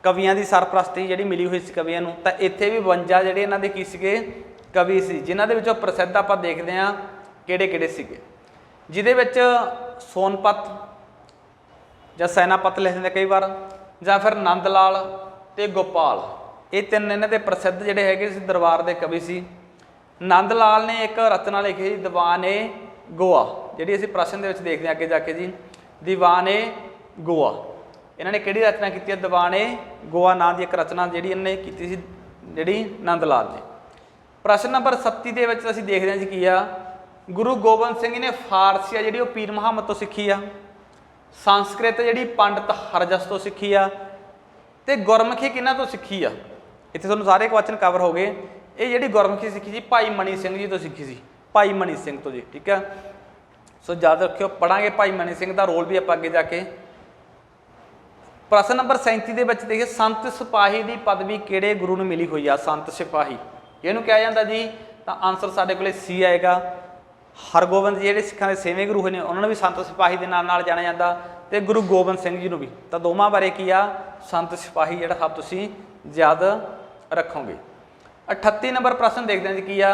ਕਵੀਆਂ ਦੀ ਸਰਪ੍ਰਸਤੀ ਜਿਹੜੀ ਮਿਲੀ ਹੋਈ ਸੀ ਕਵੀਆਂ ਨੂੰ, ਤਾਂ ਇੱਥੇ ਵੀ 52 ਜਿਹੜੇ ਇਹਨਾਂ ਦੇ ਕੀ ਸੀਗੇ, ਕਵੀ ਸੀ, ਜਿਨ੍ਹਾਂ ਦੇ ਵਿੱਚੋਂ ਪ੍ਰਸਿੱਧ ਆਪਾਂ ਦੇਖਦੇ ਹਾਂ ਕਿਹੜੇ ਕਿਹੜੇ ਸੀਗੇ। ਜਿਹਦੇ ਵਿੱਚ ਸੋਨਪਤ ਜਾਂ ਸੈਨਾਪਤ ਲਿਖ ਦਿੰਦੇ ਕਈ ਵਾਰ, ਜਾਂ ਫਿਰ ਨੰਦ ਲਾਲ ਤੇ ਗੋਪਾਲ, ਇਹ ਤਿੰਨ ਇਹਨਾਂ ਦੇ ਪ੍ਰਸਿੱਧ ਜਿਹੜੇ ਹੈਗੇ ਸੀ ਦਰਬਾਰ ਦੇ ਕਵੀ ਸੀ। ਨੰਦ ਲਾਲ ਨੇ ਇੱਕ ਰਚਨਾ ਲਿਖੀ ਸੀ ਦੀਵਾਨ-ਏ ਗੋਆ, ਜਿਹੜੀ ਅਸੀਂ ਪ੍ਰਸ਼ਨ ਦੇ ਵਿੱਚ ਦੇਖਦੇ ਹਾਂ ਅੱਗੇ ਜਾ ਕੇ ਜੀ, ਦੀਵਾਨ-ਏ ਗੋਆ। ਇਹਨਾਂ ਨੇ ਕਿਹੜੀ ਰਚਨਾ ਕੀਤੀ ਹੈ? ਦੀਵਾਨ-ਏ ਗੋਆ ਨਾਂ ਦੀ ਇੱਕ ਰਚਨਾ ਜਿਹੜੀ ਇਹਨਾਂ ਨੇ ਕੀਤੀ ਸੀ, ਜਿਹੜੀ ਨੰਦ ਲਾਲ ਜੀ। ਪ੍ਰਸ਼ਨ ਨੰਬਰ 37 ਦੇ ਵਿੱਚ ਅਸੀਂ ਦੇਖਦੇ ਹਾਂ ਜੀ ਕੀ ਆ, ਗੁਰੂ ਗੋਬਿੰਦ ਸਿੰਘ ਜੀ ਨੇ ਫਾਰਸੀ ਆ ਜਿਹੜੀ ਉਹ ਪੀਰ ਮੁਹੰਮਦ ਤੋਂ ਸਿੱਖੀ ਆ, ਸੰਸਕ੍ਰਿਤ ਜਿਹੜੀ ਪੰਡਤ ਹਰਜਸ ਤੋਂ ਸਿੱਖੀ ਆ, ਤੇ ਗੁਰਮੁਖੀ ਕਿਹਨਾਂ ਤੋਂ ਸਿੱਖੀ ਆ? ਇੱਥੇ ਤੁਹਾਨੂੰ ਸਾਰੇ ਕੁਐਸਚਨ ਕਵਰ ਹੋ ਗਏ। ਇਹ ਜਿਹੜੀ ਗੁਰਮੁਖੀ ਸਿੱਖੀ ਜੀ ਭਾਈ ਮਣੀ ਸਿੰਘ ਜੀ ਤੋਂ ਸਿੱਖੀ ਸੀ, ਭਾਈ ਮਣੀ ਸਿੰਘ ਤੋਂ ਜੀ, ਠੀਕ ਹੈ। ਸੋ ਯਾਦ ਰੱਖਿਓ, ਪੜਾਂਗੇ ਭਾਈ ਮਣੀ ਸਿੰਘ ਦਾ ਰੋਲ ਵੀ ਆਪਾਂ ਅੱਗੇ ਜਾ ਕੇ। ਪ੍ਰਸ਼ਨ ਨੰਬਰ 37 ਦੇ ਵਿੱਚ ਦੇਖੀਏ, ਸੰਤ ਸਿਪਾਹੀ ਦੀ ਪਦਵੀ ਕਿਹੜੇ ਗੁਰੂ ਨੂੰ ਮਿਲੀ ਹੋਈ ਆ? ਸੰਤ ਸਿਪਾਹੀ ਇਹਨੂੰ ਕਿਹਾ ਜਾਂਦਾ ਜੀ, ਤਾਂ ਆਨਸਰ ਸਾਡੇ ਕੋਲੇ ਸੀ ਆਏਗਾ। ਹਰਗੋਬਿੰਦ ਜੀ ਜਿਹੜੇ ਸਿੱਖਾਂ ਦੇ 6ਵੇਂ ਗੁਰੂ ਹੋਏ ਨੇ, ਉਹਨਾਂ ਨੂੰ ਵੀ ਸੰਤ ਸਿਪਾਹੀ ਦੇ ਨਾਂ ਨਾਲ ਜਾਣਿਆ ਜਾਂਦਾ, ਤੇ ਗੁਰੂ ਗੋਬਿੰਦ ਸਿੰਘ ਜੀ ਨੂੰ ਵੀ। ਤਾਂ ਦੋਵਾਂ ਬਾਰੇ ਕੀ ਆ, ਸੰਤ ਸਿਪਾਹੀ ਜਿਹੜਾ ਸਭ ਤੁਸੀਂ ਯਾਦ ਰੱਖੋਗੇ। 38 ਨੰਬਰ ਪ੍ਰਸ਼ਨ ਦੇਖਦੇ ਹਾਂ ਜੀ ਕੀ ਆ,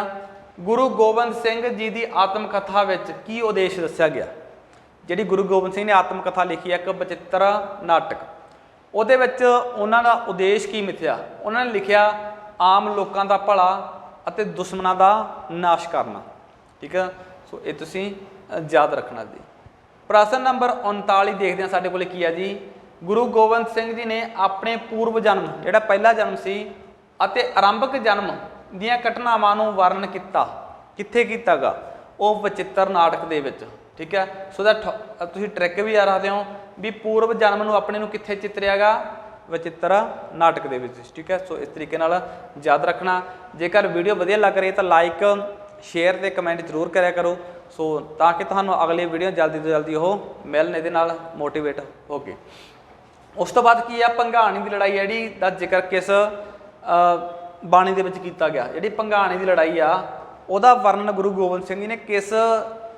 ਗੁਰੂ ਗੋਬਿੰਦ ਸਿੰਘ ਜੀ ਦੀ ਆਤਮ ਕਥਾ ਵਿੱਚ ਕੀ ਉਦੇਸ਼ ਦੱਸਿਆ ਗਿਆ? ਜਿਹੜੀ ਗੁਰੂ ਗੋਬਿੰਦ ਸਿੰਘ ਨੇ ਆਤਮ ਕਥਾ ਲਿਖੀ ਹੈ, ਇੱਕ ਬਚਿੱਤਰ ਨਾਟਕ, ਉਹਦੇ ਵਿੱਚ ਉਹਨਾਂ ਦਾ ਉਦੇਸ਼ ਕੀ ਮਿਥਿਆ? ਉਹਨਾਂ ਨੇ ਲਿਖਿਆ ਆਮ ਲੋਕਾਂ ਦਾ ਭਲਾ ਅਤੇ ਦੁਸ਼ਮਣਾਂ ਦਾ ਨਾਸ਼ ਕਰਨਾ, ਠੀਕ ਹੈ। ਸੋ ਇਹ ਤੁਸੀਂ ਯਾਦ ਰੱਖਣਾ ਜੀ। ਪ੍ਰਸ਼ਨ ਨੰਬਰ 39 ਦੇਖਦੇ ਹਾਂ ਸਾਡੇ ਕੋਲੇ ਕੀ ਆ ਜੀ, ਗੁਰੂ ਗੋਬਿੰਦ ਸਿੰਘ ਜੀ ਨੇ ਆਪਣੇ ਪੂਰਵ ਜਨਮ, ਜਿਹੜਾ ਪਹਿਲਾ ਜਨਮ ਸੀ, ਅਤੇ ਆਰੰਭਕ ਜਨਮ ਦੀਆਂ ਘਟਨਾਵਾਂ ਨੂੰ ਵਰਣਨ ਕੀਤਾ, ਕਿੱਥੇ ਕੀਤਾਗਾ? ਉਹ ਬਚਿੱਤਰ ਨਾਟਕ ਦੇ ਵਿੱਚ, ਠੀਕ ਹੈ। ਸੋ ਦਾ ਤੁਸੀਂ ਟ੍ਰਿਕ ਵੀ ਯਾਦ ਰੱਖਦੇ ਹੋ ਵੀ ਪੂਰਵ ਜਨਮ ਨੂੰ ਆਪਣੇ ਨੂੰ ਕਿੱਥੇ ਚਿਤਰਿਆਗਾ? ਬਚਿੱਤਰ ਨਾਟਕ ਦੇ ਵਿੱਚ, ਠੀਕ ਹੈ। ਸੋ ਇਸ ਤਰੀਕੇ ਨਾਲ ਯਾਦ ਰੱਖਣਾ। ਜੇਕਰ ਵੀਡੀਓ ਵਧੀਆ ਲੱਗ ਰਹੀ ਹੈ ਤਾਂ ਲਾਈਕ, ਸ਼ੇਅਰ ਤੇ ਕਮੈਂਟ ਜ਼ਰੂਰ ਕਰਿਆ ਕਰੋ, ਸੋ ਤਾਂ ਕਿ ਤੁਹਾਨੂੰ ਅਗਲੀ ਵੀਡੀਓ ਜਲਦੀ ਤੋਂ ਜਲਦੀ ਉਹ ਮਿਲਣ, ਇਹਦੇ ਨਾਲ ਮੋਟੀਵੇਟ ਹੋ ਕੇ। ਉਸ ਤੋਂ ਬਾਅਦ ਕੀ ਆ, ਭੰਗਾਣੀ ਦੀ ਲੜਾਈ ਜਿਹੜੀ ਦਾ ਜ਼ਿਕਰ ਕਿਸ ਬਾਣੀ ਦੇ ਵਿੱਚ ਕੀਤਾ ਗਿਆ? ਜਿਹੜੀ ਭੰਗਾਣੀ ਦੀ ਲੜਾਈ ਆ ਉਹਦਾ ਵਰਣਨ ਗੁਰੂ ਗੋਬਿੰਦ ਸਿੰਘ ਜੀ ਨੇ ਕਿਸ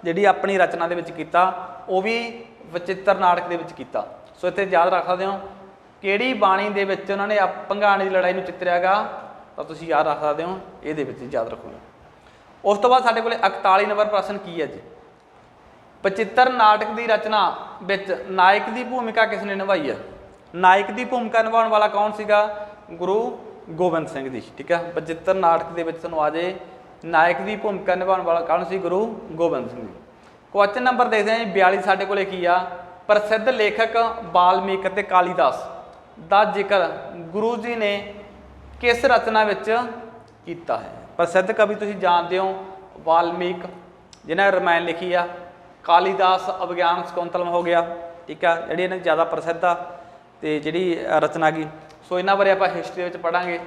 ਜਿਹੜੀ ਆਪਣੀ ਰਚਨਾ ਦੇ ਵਿੱਚ ਕੀਤਾ? ਉਹ ਵੀ ਬਚਿੱਤਰ ਨਾਟਕ ਦੇ ਵਿੱਚ ਕੀਤਾ। ਸੋ ਇੱਥੇ ਯਾਦ ਰੱਖ ਸਕਦੇ ਹੋ ਕਿਹੜੀ ਬਾਣੀ ਦੇ ਵਿੱਚ ਉਹਨਾਂ ਨੇ ਭੰਗਾਣੀ ਦੀ ਲੜਾਈ ਨੂੰ ਚਿੱਤਰਿਆਗਾ, ਤਾਂ ਤੁਸੀਂ ਯਾਦ ਰੱਖ ਸਕਦੇ ਹੋ, ਇਹਦੇ ਵਿੱਚ ਯਾਦ ਰੱਖੋਗੇ। ਉਸ ਤੋਂ ਬਾਅਦ ਸਾਡੇ ਕੋਲ 41 ਨੰਬਰ ਪ੍ਰਸ਼ਨ ਕੀ ਹੈ ਜੀ, ਬਚਿੱਤਰ ਨਾਟਕ ਦੀ ਰਚਨਾ ਵਿੱਚ ਨਾਇਕ ਦੀ ਭੂਮਿਕਾ ਕਿਸ ਨੇ ਨਿਭਾਈ ਹੈ? ਨਾਇਕ ਦੀ ਭੂਮਿਕਾ ਨਿਭਾਉਣ ਵਾਲਾ ਕੌਣ ਸੀਗਾ? ਗੁਰੂ ਗੋਬਿੰਦ ਸਿੰਘ ਜੀ, ਠੀਕ ਹੈ। ਬਚਿੱਤਰ ਨਾਟਕ ਦੇ ਵਿੱਚ ਤੁਹਾਨੂੰ ਆ ਜਾਏ ਨਾਇਕ ਦੀ ਭੂਮਿਕਾ ਨਿਭਾਉਣ ਵਾਲਾ ਕੌਣ ਸੀ? ਗੁਰੂ ਗੋਬਿੰਦ ਸਿੰਘ ਜੀ। ਕੁਐਸਚਨ ਨੰਬਰ ਦੇਖਦੇ ਹਾਂ ਜੀ 42 ਸਾਡੇ ਕੋਲੇ ਕੀ ਆ, ਪ੍ਰਸਿੱਧ ਲੇਖਕ ਵਾਲਮੀਕ ਅਤੇ ਕਾਲੀਦਾਸ ਦਾ ਜ਼ਿਕਰ ਗੁਰੂ ਜੀ ਨੇ ਕਿਸ ਰਚਨਾ ਵਿੱਚ ਕੀਤਾ ਹੈ? ਪ੍ਰਸਿੱਧ ਕਵੀ ਤੁਸੀਂ ਜਾਣਦੇ ਹੋ ਵਾਲਮੀਕ ਜਿਨ੍ਹਾਂ ਨੇ ਰਮਾਇਣ ਲਿਖੀ ਆ, ਕਾਲੀਦਾਸ ਅਭਿਗਿਆਨ ਸ਼ਕੁੰਤਲਮ ਹੋ ਗਿਆ, ਠੀਕ ਆ, ਜਿਹੜੀ ਇਹਨਾਂ ਦੀ ਜ਼ਿਆਦਾ ਪ੍ਰਸਿੱਧ ਆ ਤੇ ਜਿਹੜੀ ਰਚਨਾ ਗੀ। ਸੋ ਇਹਨਾਂ ਬਾਰੇ ਆਪਾਂ ਹਿਸਟਰੀ ਵਿੱਚ ਪੜ੍ਹਾਂਗੇ।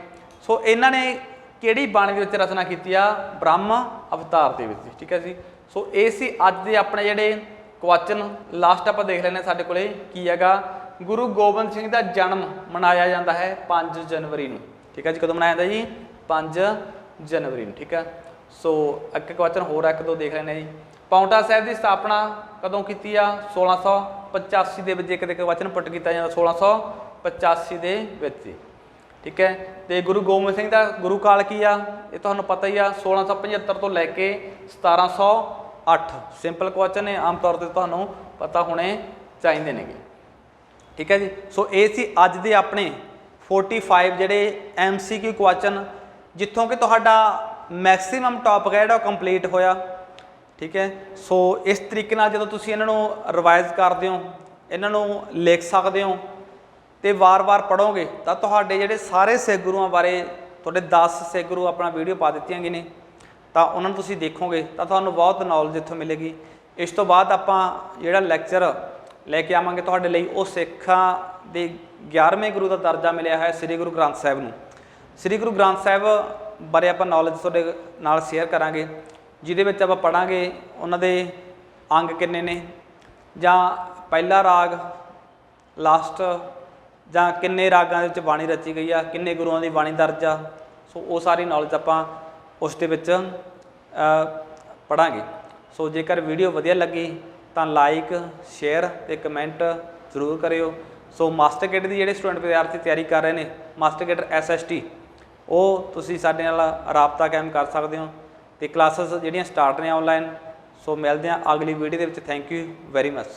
ਸੋ ਇਹਨਾਂ ਨੇ ਕਿਹੜੀ ਬਾਣੀ ਦੇ ਵਿੱਚ ਰਚਨਾ ਕੀਤੀ ਆ? ਬ੍ਰਹਮ ਅਵਤਾਰ ਦੇ ਵਿੱਚ, ਠੀਕ ਹੈ ਜੀ। ਸੋ ਇਹ ਸੀ ਅੱਜ ਦੇ ਆਪਣੇ ਜਿਹੜੇ ਕੁਐਸਚਨ। ਲਾਸਟ ਆਪਾਂ ਦੇਖ ਲੈਂਦੇ ਸਾਡੇ ਕੋਲੇ ਕੀ ਹੈਗਾ। ਗੁਰੂ ਗੋਬਿੰਦ ਸਿੰਘ ਦਾ ਜਨਮ ਮਨਾਇਆ ਜਾਂਦਾ ਹੈ 5 ਜਨਵਰੀ ਨੂੰ, ਠੀਕ ਹੈ ਜੀ। ਕਦੋਂ ਮਨਾਇਆ ਜਾਂਦਾ ਜੀ? 5 ਜਨਵਰੀ ਨੂੰ, ਠੀਕ ਹੈ। ਸੋ ਇੱਕ ਕੁਐਸਚਨ ਹੋਰ ਇੱਕ ਦੋ ਦੇਖ ਲੈਂਦੇ ਜੀ। ਪਾਉਂਟਾ ਸਾਹਿਬ ਦੀ ਸਥਾਪਨਾ ਕਦੋਂ ਕੀਤੀ ਆ? 1685 ਦੇ ਵਿੱਚ। ਇੱਕ ਦੇ ਕੁਐਸਚਨ ਪੁੱਟ ਕੀਤਾ ਜਾਂਦਾ 1685 ਦੇ ਵਿੱਚ, ਠੀਕ ਹੈ। ਤੇ ਗੁਰੂ ਗੋਬਿੰਦ ਸਿੰਘ ਦਾ ਗੁਰੂ ਕਾਲ ਕੀ ਆ? ਇਹ ਤੁਹਾਨੂੰ ਪਤਾ ਹੀ ਆ, 1675 ਤੋਂ ਲੈ ਕੇ 1708। ਸਿੰਪਲ ਕੁਐਸਚਨ ਨੇ, ਆਮ ਤੌਰ 'ਤੇ ਤੁਹਾਨੂੰ ਪਤਾ ਹੋਣੇ ਚਾਹੀਦੇ ਨੇਗੇ, ਠੀਕ ਹੈ ਜੀ। ਸੋ ਇਹ ਸੀ ਅੱਜ ਦੇ ਆਪਣੇ 45 ਜਿਹੜੇ MCQ ਕੁਐਸਚਨ, ਜਿੱਥੋਂ ਕਿ ਤੁਹਾਡਾ ਮੈਕਸੀਮਮ ਟੌਪਿਕ ਹੈ ਜਿਹੜਾ ਉਹ ਕੰਪਲੀਟ ਹੋਇਆ, ਠੀਕ ਹੈ। ਸੋ ਇਸ ਤਰੀਕੇ ਨਾਲ ਜਦੋਂ ਤੁਸੀਂ ਇਹਨਾਂ ਨੂੰ ਰਿਵਾਈਜ਼ ਕਰਦੇ ਹੋ, ਇਹਨਾਂ ਨੂੰ ਲਿਖ ਸਕਦੇ ਹੋ ਤੇ ਵਾਰ-ਵਾਰ ਪੜ੍ਹੋਗੇ ਤਾਂ ਤੁਹਾਡੇ ਜਿਹੜੇ ਸਾਰੇ ਸਿੱਖ ਗੁਰੂਆਂ ਬਾਰੇ, ਤੁਹਾਡੇ 10 ਸਿੱਖ ਗੁਰੂ ਆਪਣਾ ਵੀਡੀਓ ਪਾ ਦਿੱਤੀਆਂ ਗਈਆਂ ਨੇ, ਤਾਂ ਉਹਨਾਂ ਨੂੰ ਤੁਸੀਂ ਦੇਖੋਗੇ ਤਾਂ ਤੁਹਾਨੂੰ ਬਹੁਤ ਨੌਲੇਜ ਇੱਥੋਂ ਮਿਲੇਗੀ। ਇਸ ਤੋਂ ਬਾਅਦ ਆਪਾਂ ਜਿਹੜਾ ਲੈਕਚਰ ਲੈ ਕੇ ਆਵਾਂਗੇ ਤੁਹਾਡੇ ਲਈ, ਉਹ ਸਿੱਖਾਂ ਦੇ 11ਵੇਂ ਗੁਰੂ ਦਾ ਦਰਜਾ ਮਿਲਿਆ ਹੈ ਸ੍ਰੀ ਗੁਰੂ ਗ੍ਰੰਥ ਸਾਹਿਬ ਨੂੰ। ਸ੍ਰੀ ਗੁਰੂ ਗ੍ਰੰਥ ਸਾਹਿਬ ਬਾਰੇ ਆਪਾਂ ਨੌਲੇਜ ਤੁਹਾਡੇ ਨਾਲ ਸ਼ੇਅਰ ਕਰਾਂਗੇ, ਜਿਹਦੇ ਵਿੱਚ ਆਪਾਂ ਪੜ੍ਹਾਂਗੇ ਉਹਨਾਂ ਦੇ ਅੰਗ ਕਿੰਨੇ ਨੇ, ਜਾਂ ਪਹਿਲਾ ਰਾਗ, ਲਾਸਟ, ਜਾਂ ਕਿੰਨੇ ਰਾਗਾਂ ਦੇ ਵਿੱਚ ਬਾਣੀ ਰਚੀ ਗਈ ਆ, ਕਿੰਨੇ ਗੁਰੂਆਂ ਦੀ ਬਾਣੀ ਦਰਜ ਆ। ਸੋ ਉਹ ਸਾਰੀ ਨੌਲੇਜ ਆਪਾਂ ਉਸ ਦੇ ਵਿੱਚ ਪੜ੍ਹਾਂਗੇ। ਸੋ ਜੇਕਰ ਵੀਡੀਓ ਵਧੀਆ ਲੱਗੀ ਤਾਂ ਲਾਈਕ, ਸ਼ੇਅਰ ਤੇ ਕਮੈਂਟ ਜ਼ਰੂਰ ਕਰਿਓ। ਸੋ ਮਾਸਟਰ ਕੇਡਰ ਦੀ ਜਿਹੜੇ ਸਟੂਡੈਂਟ ਵਿਦਿਆਰਥੀ ਤਿਆਰੀ ਕਰ ਰਹੇ ਨੇ, ਮਾਸਟਰ ਕੇਡਰ SST, ਉਹ ਤੁਸੀਂ ਸਾਡੇ ਨਾਲ ਰਾਬਤਾ ਕਾਇਮ ਕਰ ਸਕਦੇ ਹੋ ਤੇ ਕਲਾਸਿਸ ਜਿਹੜੀਆਂ ਸਟਾਰਟ ਨੇ ਆਨਲਾਈਨ। ਸੋ ਮਿਲਦੇ ਹਾਂ ਅਗਲੀ ਵੀਡੀਓ ਦੇ ਵਿੱਚ। Thank you very much.